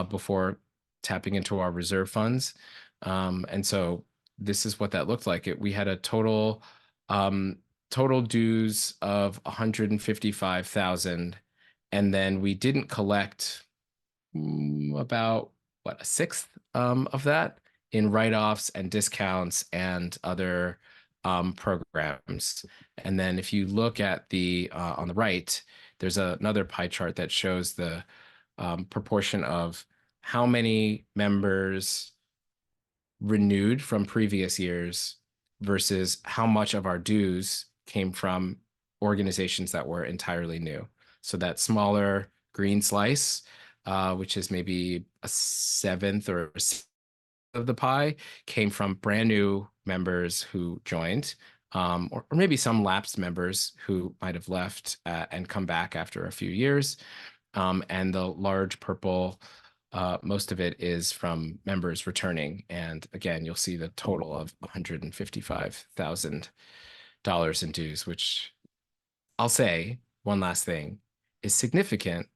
before tapping into our reserve funds, and so this is what that looked like. We had a total dues of 155,000. And then we didn't collect about a sixth of that in write-offs and discounts and other programs. And then if you look at the on the right, there's another pie chart that shows the proportion of how many members renewed from previous years versus how much of our dues came from organizations that were entirely new. So that smaller green slice, which is maybe a seventh or a sixth of the pie, came from brand new members who joined, or maybe some lapsed members who might have left and come back after a few years. And the large purple, most of it is from members returning. And again, you'll see the total of $155,000 in dues, which I'll say, one last thing, is significant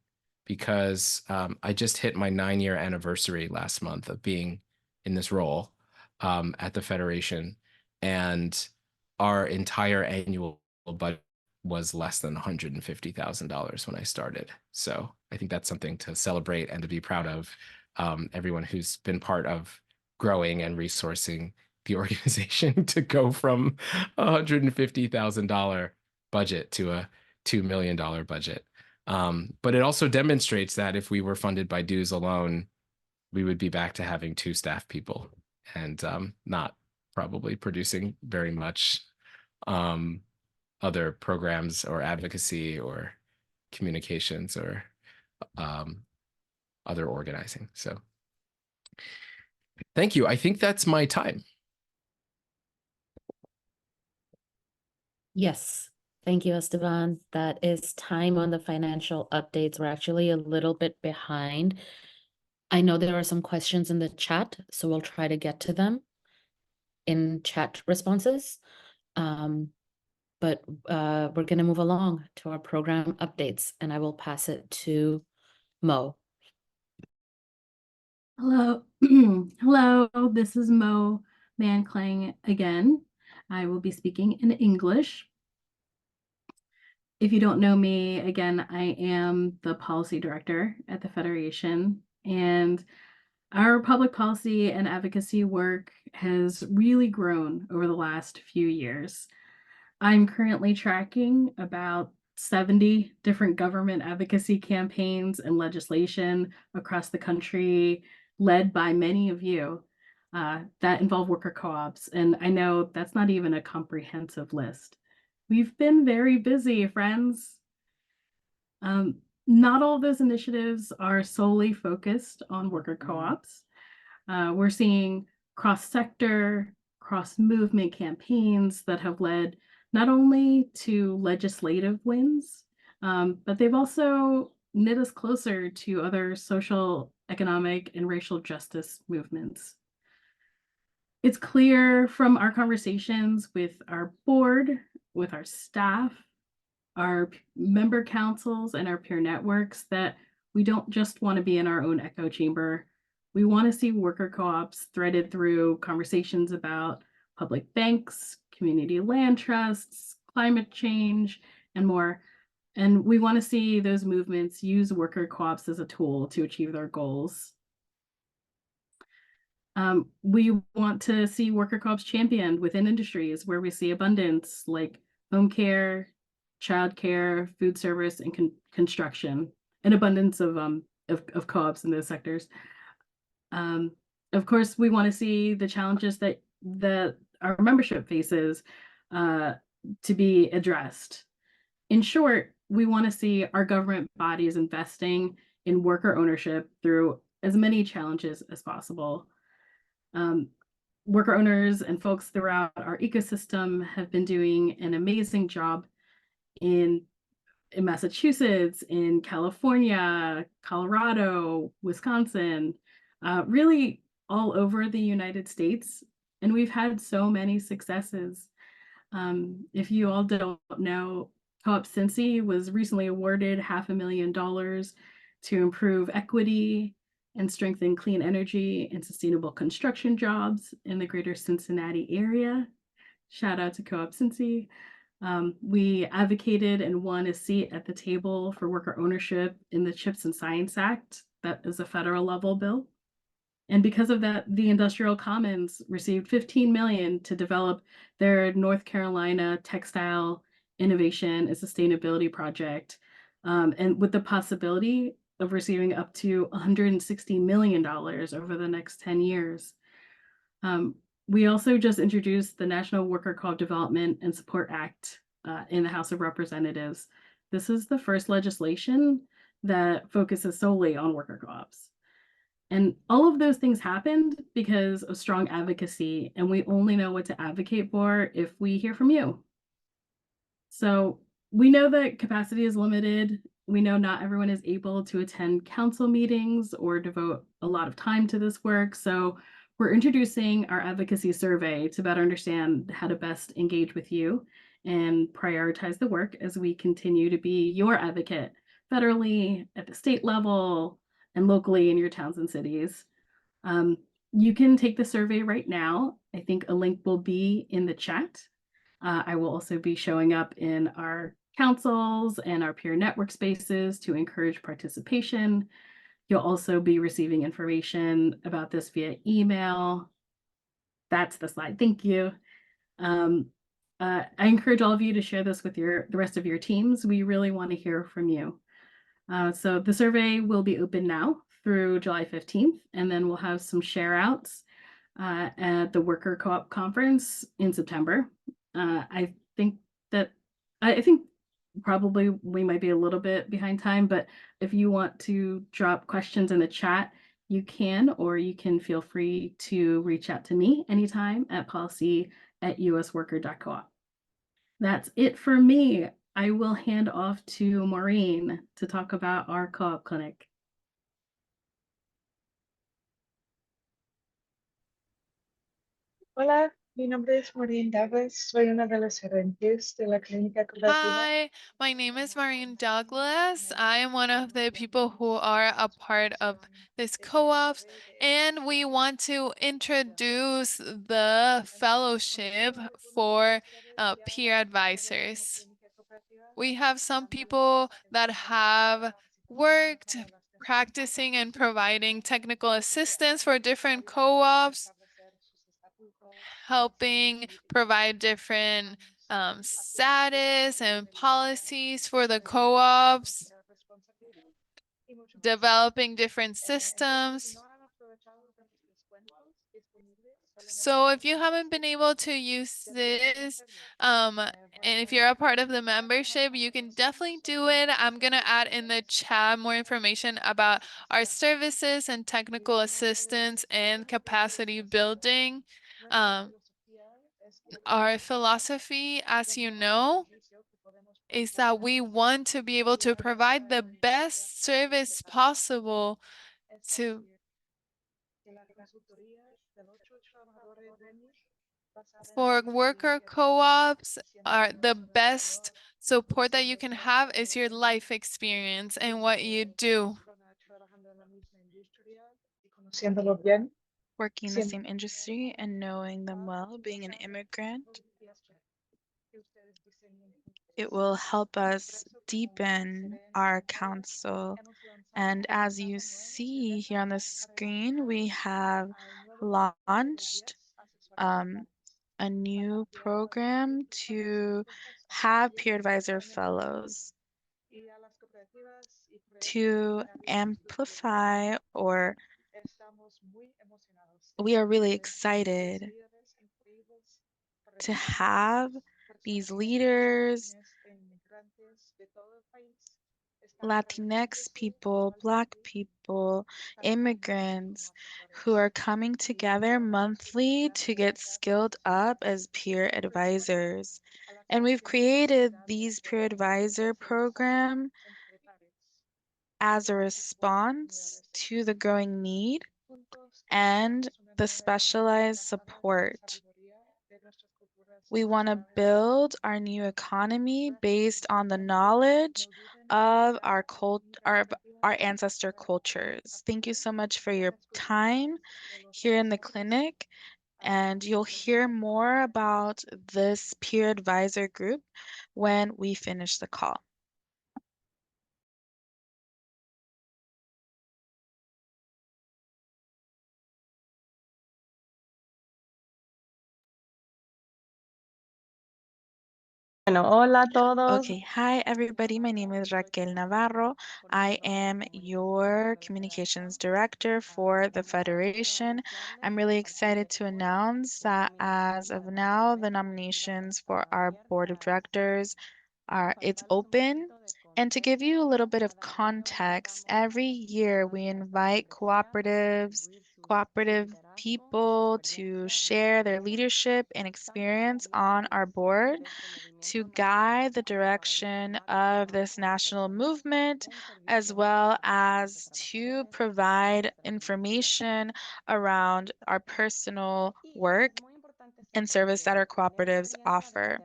because I just hit my 9-year anniversary last month of being in this role at the Federation, and our entire annual budget was less than $150,000 when I started. So I think that's something to celebrate and to be proud of. Everyone who's been part of growing and resourcing the organization to go from $150,000 budget to a $2 million budget. But it also demonstrates that if we were funded by dues alone, we would be back to having 2 staff people and not probably producing very much other programs or advocacy or communications or other organizing. So thank you. I think that's my time. Yes, thank you, Esteban. That is time on the financial updates. We're actually a little bit behind. I know there are some questions in the chat, so we'll try to get to them in chat responses. But we're going to move along to our program updates, and I will pass it to Mo. Hello, hello, this is Mo Manklang again. I will be speaking in English. If you don't know me, again, I am the policy director at the Federation, and our public policy and advocacy work has really grown over the last few years. I'm currently tracking about 70 different government advocacy campaigns and legislation across the country, led by many of you that involve worker co-ops. And I know that's not even a comprehensive list. We've been very busy, friends. Not all of those initiatives are solely focused on worker co-ops. We're seeing cross-sector, cross-movement campaigns that have led not only to legislative wins, but they've also knit us closer to other social, economic, and racial justice movements. It's clear from our conversations with our board, with our staff, our member councils, and our peer networks that we don't just want to be in our own echo chamber. We want to see worker co-ops threaded through conversations about public banks, community land trusts, climate change, and more. And we want to see those movements use worker co-ops as a tool to achieve their goals. We want to see worker co-ops championed within industries where we see abundance, like home care, childcare, food service, and construction, an abundance of co-ops in those sectors. Of course, we want to see the challenges that our membership faces to be addressed. In short, we want to see our government bodies investing in worker ownership through as many challenges as possible. Worker owners and folks throughout our ecosystem have been doing an amazing job in Massachusetts, in California, Colorado, Wisconsin, really all over the United States. And we've had so many successes. If you all don't know, Co-op Cincy was recently awarded $500,000 to improve equity and strengthen clean energy and sustainable construction jobs in the greater Cincinnati area. Shout out to Co-op Cincy. We advocated and won a seat at the table for worker ownership in the CHIPS and Science Act. That is a federal level bill. And because of that, the Industrial Commons received $15 million to develop their North Carolina textile innovation and sustainability project, and with the possibility of receiving up to $160 million over the next 10 years. We also just introduced the National Worker Co-op Development and Support Act in the House of Representatives. This is the first legislation that focuses solely on worker co-ops. And all of those things happened because of strong advocacy, and we only know what to advocate for if we hear from you. So we know that capacity is limited. We know not everyone is able to attend council meetings or devote a lot of time to this work. So we're introducing our advocacy survey to better understand how to best engage with you and prioritize the work as we continue to be your advocate federally, at the state level, and locally in your towns and cities. You can take the survey right now. I think a link will be in the chat. I will also be showing up in our councils and our peer network spaces to encourage participation. You'll also be receiving information about this via email. That's the slide. Thank you. I encourage all of you to share this with the rest of your teams. We really want to hear from you. So the survey will be open now through July 15th, and then we'll have some share outs at the Worker Co-op Conference in September. I think probably we might be a little bit behind time, but if you want to drop questions in the chat, you can, or you can feel free to reach out to me anytime at policy@usworker.coop. That's it for me. I will hand off to Maureen to talk about our co-op clinic. Hola, mi nombre es Maureen Douglas. Soy una de las gerentes de la clínica cooperativa. Hi, my name is Maureen Douglas. I am one of the people who are a part of this co-ops, and we want to introduce the fellowship for peer advisors. We have some people that have worked practicing and providing technical assistance for different co-ops, helping provide different status and policies for the co-ops, developing different systems. So if you haven't been able to use this, and if you're a part of the membership, you can definitely do it. I'm going to add in the chat more information about our services and technical assistance and capacity building. Our philosophy, as you know, is that we want to be able to provide the best service possible to for worker co-ops. Are the best support that you can have is your life experience and what you do. Working in the same industry and knowing them well, being an immigrant, it will help us deepen our counsel. And as you see here on the screen, we have launched a new program to have peer advisor fellows to amplify, or we are really excited to have these leaders, Latinx people, Black people, immigrants who are coming together monthly to get skilled up as peer advisors. And we've created these peer advisor program as a response to the growing need and the specialized support. We want to build our new economy based on the knowledge of our ancestor cultures. Thank you so much for your time here in the clinic, and you'll hear more about this peer advisor group when we finish the call. Hola a todos. Okay, hi everybody. My name is Raquel Navarro. I am your communications director for the Federation. I'm really excited to announce that as of now, the nominations for our board of directors it's open. And to give you a little bit of context, every year we invite cooperative people to share their leadership and experience on our board to guide the direction of this national movement, as well as to provide information around our personal work and service that our cooperatives offer.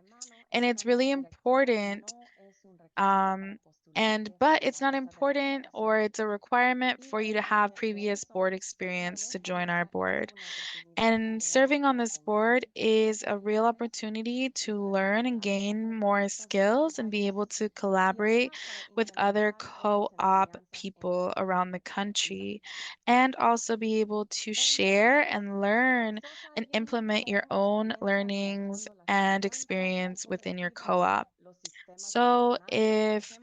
And it's really important, but it's not important or it's a requirement for you to have previous board experience to join our board. And serving on this board is a real opportunity to learn and gain more skills and be able to collaborate with other co-op people around the country, and also be able to share and learn and implement your own learnings and experience within your co-op. So if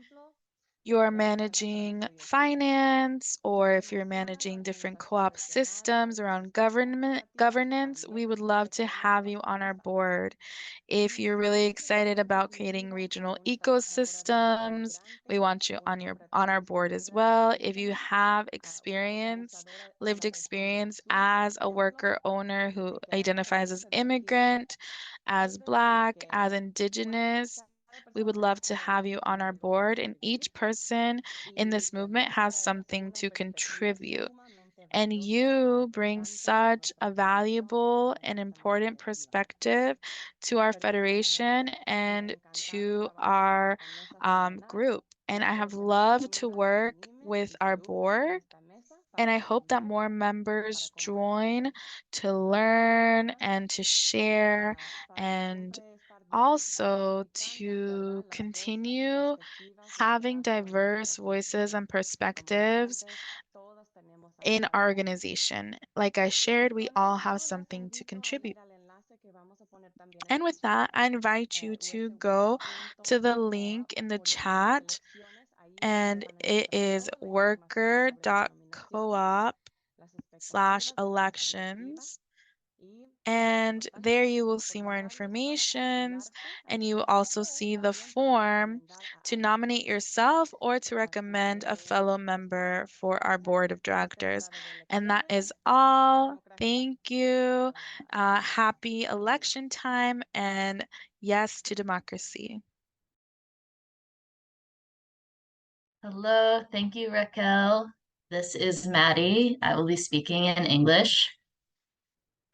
you're managing finance, or if you're managing different co-op systems around governance, we would love to have you on our board. If you're really excited about creating regional ecosystems, we want you on our board as well. If you have lived experience as a worker owner who identifies as immigrant, as Black, as Indigenous, we would love to have you on our board, and each person in this movement has something to contribute. And you bring such a valuable and important perspective to our federation and to our group. And I have loved to work with our board, and I hope that more members join to learn and to share, and also to continue having diverse voices and perspectives in our organization. Like I shared, we all have something to contribute. And with that, I invite you to go to the link in the chat, and it is worker.coop/elections. And there you will see more information, and you will also see the form to nominate yourself or to recommend a fellow member for our board of directors. And that is all. Thank you. Happy election time, and yes to democracy. Hello, thank you, Raquel. This is Maddie. I will be speaking in English.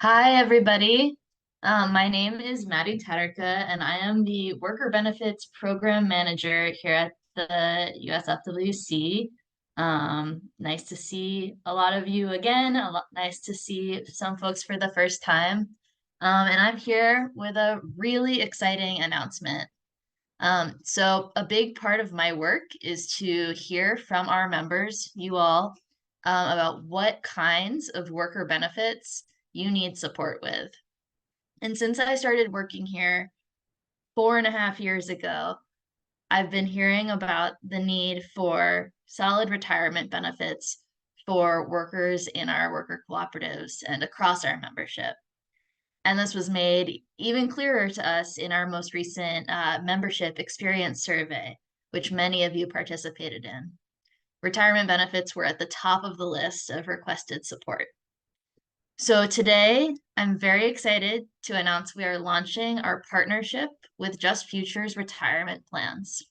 Hi, everybody. My name is Maddie Tatterka, and I am the Worker Benefits Program Manager here at the USFWC. Nice to see a lot of you again. Nice to see some folks for the first time. And I'm here with a really exciting announcement. So a big part of my work is to hear from our members, you all, about what kinds of worker benefits you need support with. And since I started working here 4.5 years ago, I've been hearing about the need for solid retirement benefits for workers in our worker cooperatives and across our membership. And this was made even clearer to us in our most recent membership experience survey, which many of you participated in. Retirement benefits were at the top of the list of requested support. So today, I'm very excited to announce we are launching our partnership with Just Futures Retirement Plans.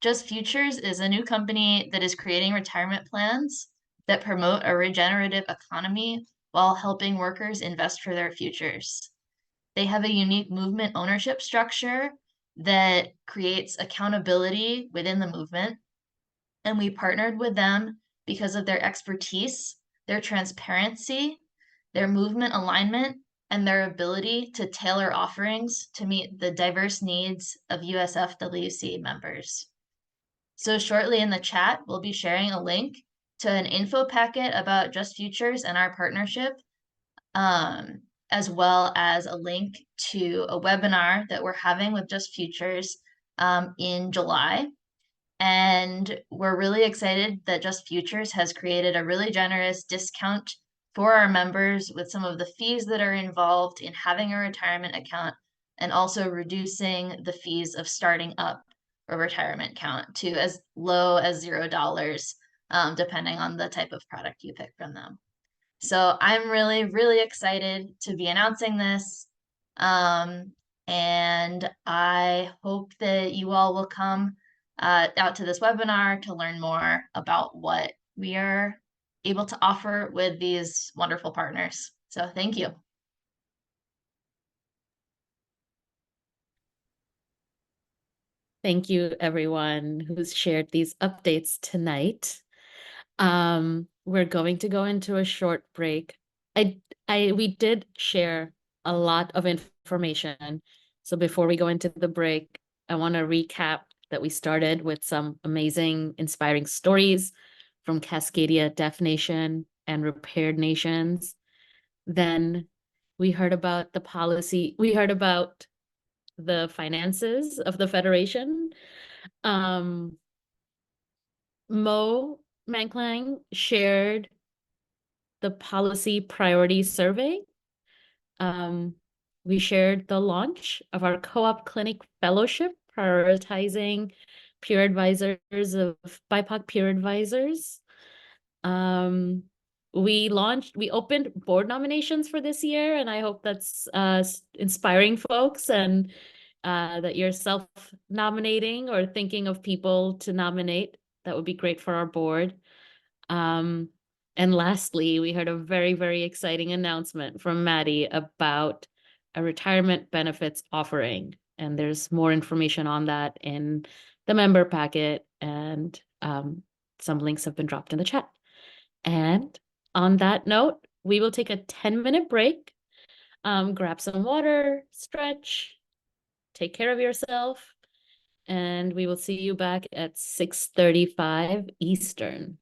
Just Futures is a new company that is creating retirement plans that promote a regenerative economy while helping workers invest for their futures. They have a unique movement ownership structure that creates accountability within the movement. And we partnered with them because of their expertise, their transparency, their movement alignment, and their ability to tailor offerings to meet the diverse needs of USFWC members. So shortly in the chat, we'll be sharing a link to an info packet about Just Futures and our partnership, as well as a link to a webinar that we're having with Just Futures in July. And we're really excited that Just Futures has created a really generous discount for our members with some of the fees that are involved in having a retirement account, and also reducing the fees of starting up a retirement account to as low as $0, depending on the type of product you pick from them. So I'm really, really excited to be announcing this. And I hope that you all will come out to this webinar to learn more about what we are able to offer with these wonderful partners. So thank you. Thank you, everyone who's shared these updates tonight. We're going to go into a short break. We did share a lot of information. So before we go into the break, I want to recap that we started with some amazing, inspiring stories from Cascadia Deaf Nation and Repaired Nations. Then we heard about the policy, we heard about the finances of the Federation. Mo Manklang shared the policy priority survey. We shared the launch of our co-op clinic fellowship, prioritizing peer advisors of BIPOC peer advisors. We opened board nominations for this year, and I hope that's inspiring folks, and that you're self-nominating or thinking of people to nominate. That would be great for our board. And lastly, we heard a very, very exciting announcement from Maddie about a retirement benefits offering. And there's more information on that in the member packet, and some links have been dropped in the chat. And on that note, we will take a 10-minute break, grab some water, stretch, take care of yourself, and we will see you back at 6:35 Eastern.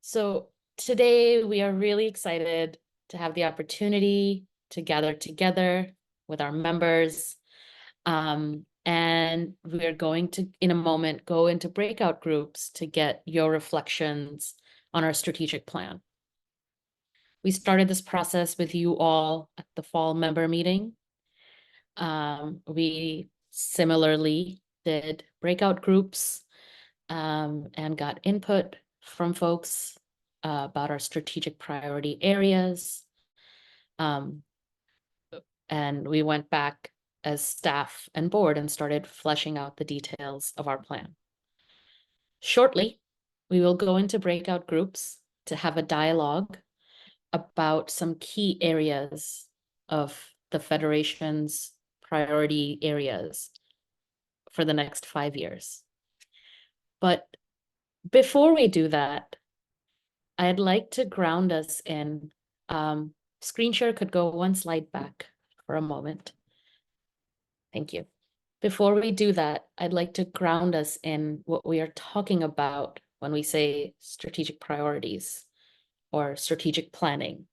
So today we are really excited to have the opportunity to gather together with our members. And we are going to, in a moment, go into breakout groups to get your reflections on our strategic plan. We started this process with you all at the fall member meeting. We similarly did breakout groups and got input from folks about our strategic priority areas. And we went back as staff and board and started fleshing out the details of our plan. Shortly, we will go into breakout groups to have a dialogue about some key areas of the Federation's priority areas for the next 5 years. But before we do that, I'd like to ground us in, screen share could go one slide back for a moment. Thank you. Before we do that, I'd like to ground us in what we are talking about when we say strategic priorities or strategic planning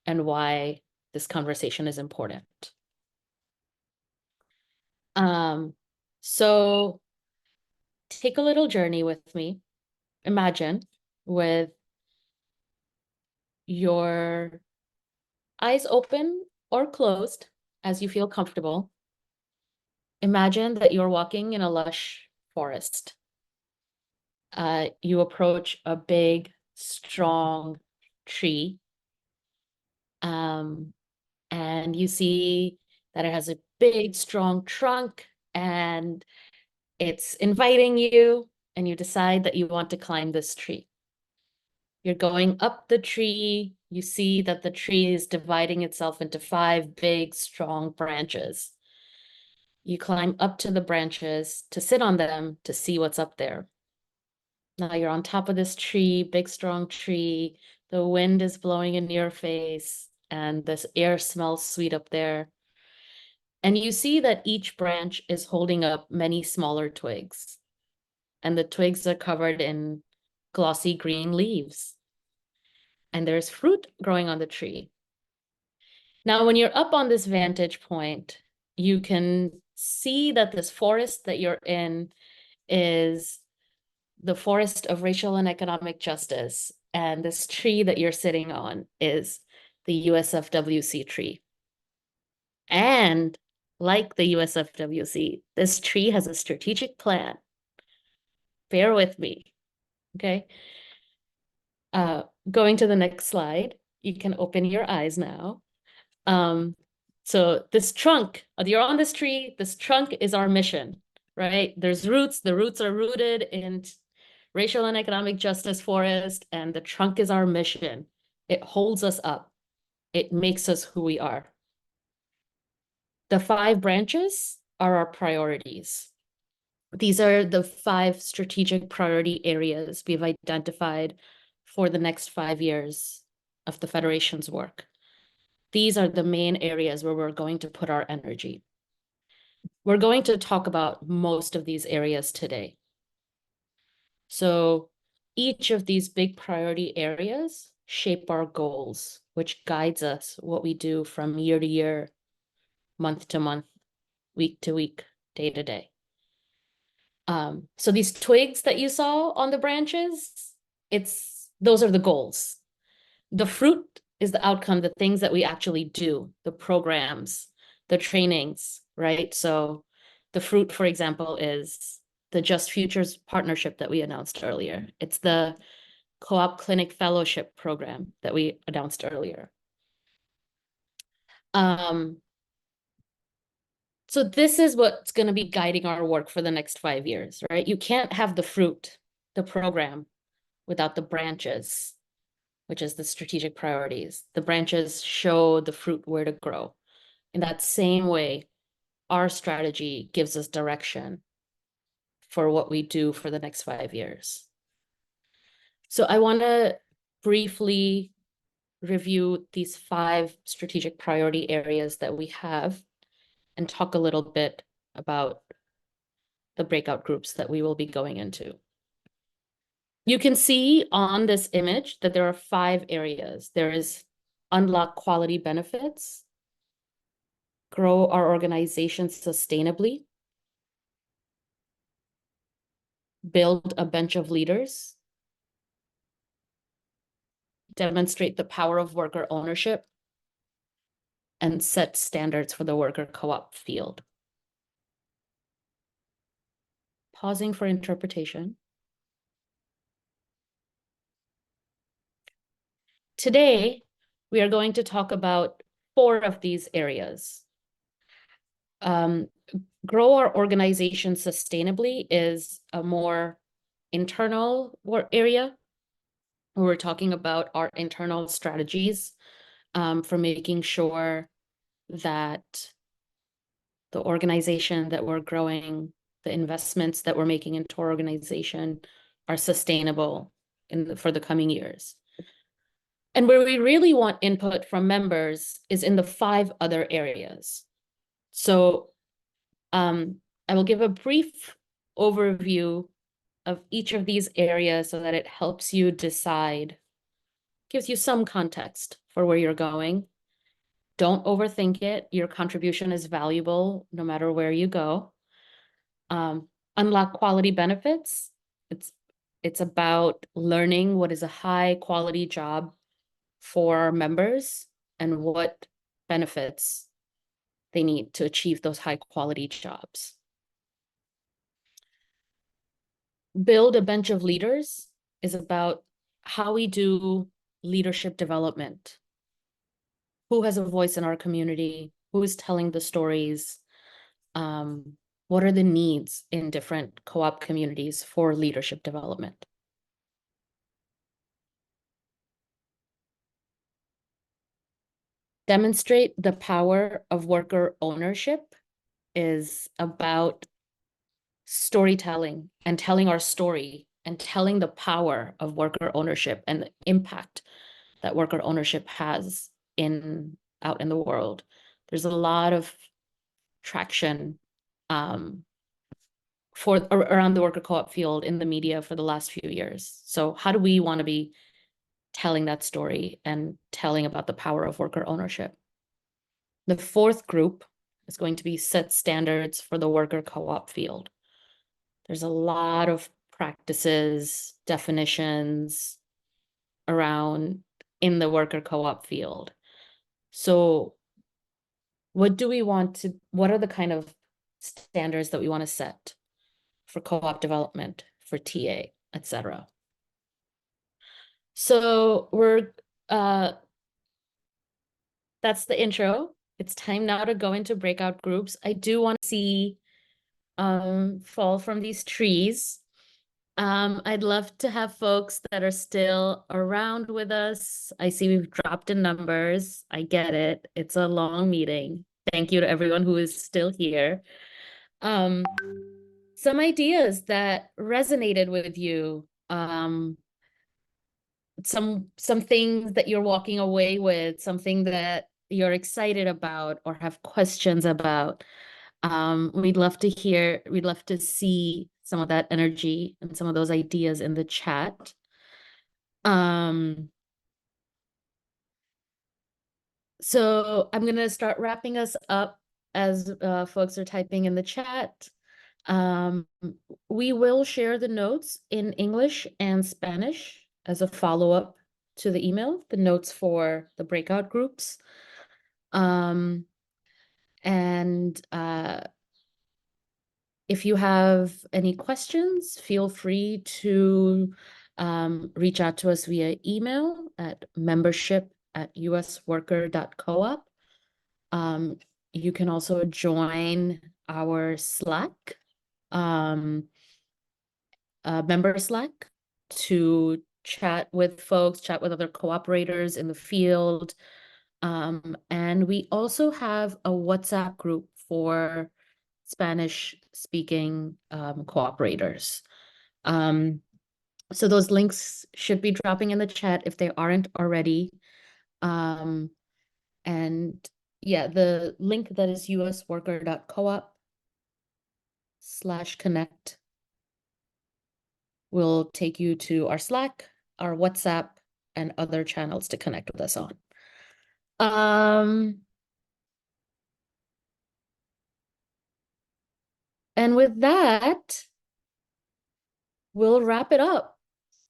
and why this conversation is important. So take a little journey with me. Imagine with your eyes open or closed as you feel comfortable. Imagine that you're walking in a lush forest. You approach a big, strong tree, and you see that it has a big, strong trunk, and it's inviting you, and you decide that you want to climb this tree. You're going up the tree. You see that the tree is dividing itself into 5 big, strong branches. You climb up to the branches to sit on them to see what's up there. Now you're on top of this tree, big, strong tree. The wind is blowing in your face, and this air smells sweet up there. And you see that each branch is holding up many smaller twigs, and the twigs are covered in glossy green leaves. And there's fruit growing on the tree. Now, when you're up on this vantage point, you can see that this forest that you're in is the forest of racial and economic justice. And this tree that you're sitting on is the USFWC tree. And like the USFWC, this tree has a strategic plan. Bear with me, okay? Going to the next slide, you can open your eyes now. So this trunk, you're on this tree, this trunk is our mission, right? There's roots, the roots are rooted in racial and economic justice forest, and the trunk is our mission. It holds us up. It makes us who we are. The 5 branches are our priorities. These are the 5 strategic priority areas we've identified for the next 5 years of the Federation's work. These are the main areas where we're going to put our energy. We're going to talk about most of these areas today. So each of these big priority areas shape our goals, which guides us what we do from year to year, month to month, week to week, day to day. So these twigs that you saw on the branches, those are the goals. The fruit is the outcome, the things that we actually do, the programs, the trainings, right? So the fruit, for example, is the Just Futures partnership that we announced earlier. It's the Co-op Clinic Fellowship program that we announced earlier. So this is what's going to be guiding our work for the next 5 years, right? You can't have the fruit, the program, without the branches, which is the strategic priorities. The branches show the fruit where to grow. In that same way, our strategy gives us direction for what we do for the next 5 years. So I want to briefly review these 5 strategic priority areas that we have and talk a little bit about the breakout groups that we will be going into. You can see on this image that there are 5 areas. There is unlock quality benefits, grow our organization sustainably, build a bench of leaders, demonstrate the power of worker ownership, and set standards for the worker co-op field. Pausing for interpretation. Today, we are going to talk about 4 of these areas. Grow our organization sustainably is a more internal area. We're talking about our internal strategies for making sure that the organization that we're growing, the investments that we're making into our organization are sustainable for the coming years. And where we really want input from members is in the 5 other areas. So I will give a brief overview of each of these areas so that it helps you decide, gives you some context for where you're going. Don't overthink it. Your contribution is valuable no matter where you go. Unlock quality benefits. It's about learning what is a high quality job for our members and what benefits they need to achieve those high quality jobs. Build a bench of leaders is about how we do leadership development. Who has a voice in our community? Who is telling the stories? What are the needs in different co-op communities for leadership development? Demonstrate the power of worker ownership is about storytelling and telling our story and telling the power of worker ownership and the impact that worker ownership has out in the world. There's a lot of traction around the worker co-op field in the media for the last few years. So how do we want to be telling that story and telling about the power of worker ownership? The 4th group is going to be set standards for the worker co-op field. There's a lot of practices, definitions around in the worker co-op field. So what are the kind of standards that we want to set for co-op development, for TA, etc.? So that's the intro. It's time now to go into breakout groups. I do want to see fall from these trees. I'd love to have folks that are still around with us. I see we've dropped in numbers. I get it. It's a long meeting. Thank you to everyone who is still here. Some ideas that resonated with you, some things that you're walking away with, something that you're excited about or have questions about. We'd love to see some of that energy and some of those ideas in the chat. So I'm going to start wrapping us up as folks are typing in the chat. We will share the notes in English and Spanish as a follow-up to the email, the notes for the breakout groups. If you have any questions, feel free to reach out to us via email at membership@usworker.coop. You can also join our Slack, member Slack, to chat with folks, chat with other cooperators in the field. And we also have a WhatsApp group for Spanish-speaking cooperators. So those links should be dropping in the chat if they aren't already. And yeah, the link that is usworker.coop/connect will take you to our Slack, our WhatsApp, and other channels to connect with us on. And with that, we'll wrap it up.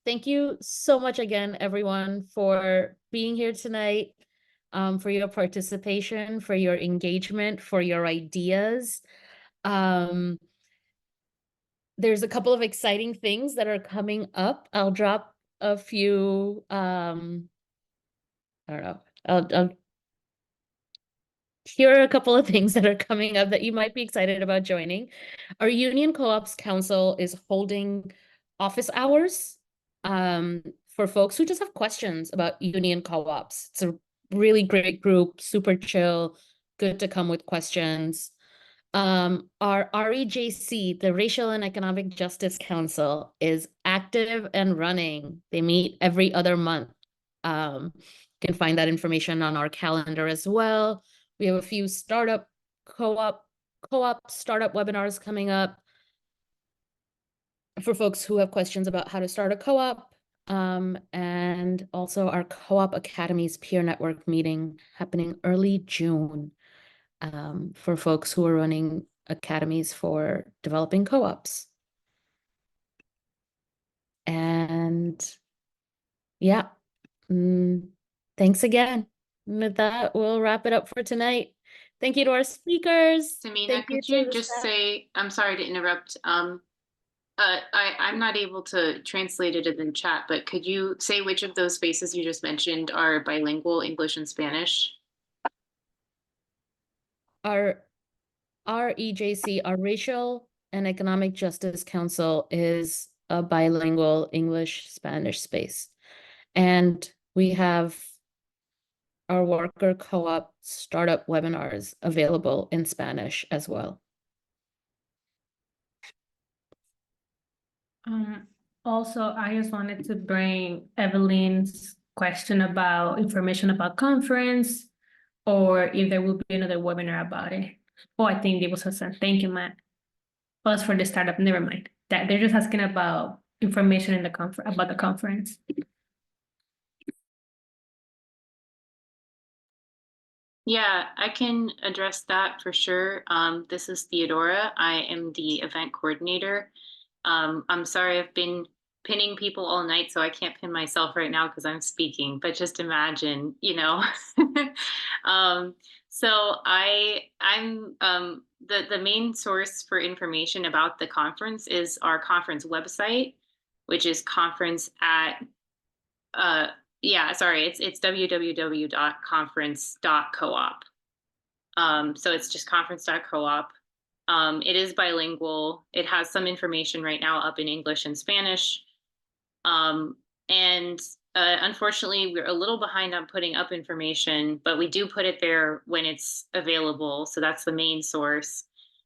Thank you so much again, everyone, for being here tonight, for your participation, for your engagement, for your ideas. There's a couple of exciting things that are coming up. I'll drop a few, I don't know, here are a couple of things that are coming up that you might be excited about joining. Our Union Co-ops Council is holding office hours for folks who just have questions about union co-ops. It's a really great group, super chill, good to come with questions. Our REJC, the Racial and Economic Justice Council, is active and running. They meet every other month. You can find that information on our calendar as well. We have a few startup co-op startup webinars coming up for folks who have questions about how to start a co-op. And also our Co-op Academies Peer Network meeting happening early June for folks who are running academies for developing co-ops. And yeah, thanks again. With that, we'll wrap it up for tonight. Thank you to our speakers. Tamina, could you just say, I'm sorry to interrupt. I'm not able to translate it in the chat, but could you say which of those spaces you just mentioned are bilingual, English and Spanish? Our REJC, our Racial and Economic Justice Council, is a bilingual English-Spanish space. And we have our worker co-op startup webinars available in Spanish as well. Also, I just wanted to bring Evelyn's question about information about conference, or if there will be another webinar about it. Oh, I think it was sent. Thank you, Matt. Plus for the startup, never mind. That they're just asking about information in the conference about the conference. Yeah, I can address that for sure. This is Theodora. I am the event coordinator. I'm sorry, I've been pinning people all night, so I can't pin myself right now because I'm speaking, but just imagine, you know. So I'm the main source for information about the conference is our conference website, which is conference at it's www.conference.coop. So it's just conference.coop. It is bilingual. It has some information right now up in English and Spanish. Unfortunately, we're a little behind on putting up information, but we do put it there when it's available. So that's the main source.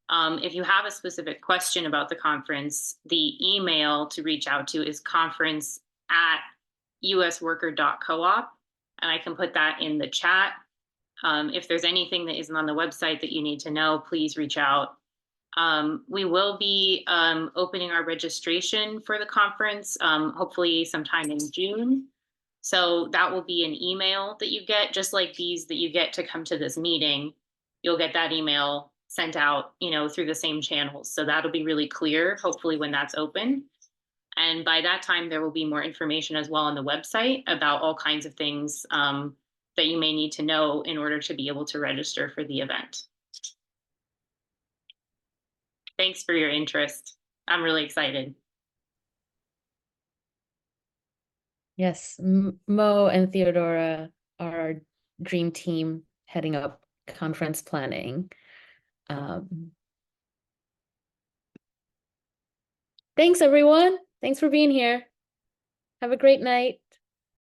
If you have a specific question about the conference, the email to reach out to is conference@usworker.coop, and I can put that in the chat. If there's anything that isn't on the website that you need to know, please reach out. We will be opening our registration for the conference, hopefully sometime in June. So that will be an email that you get, just like these that you get to come to this meeting. You'll get that email sent out, you know, through the same channels. So that'll be really clear, hopefully, when that's open. And by that time, there will be more information as well on the website about all kinds of things that you may need to know in order to be able to register for the event. Thanks for your interest. I'm really excited. Yes, Mo and Theodora are our dream team heading up conference planning. Thanks, everyone. Thanks for being here. Have a great night.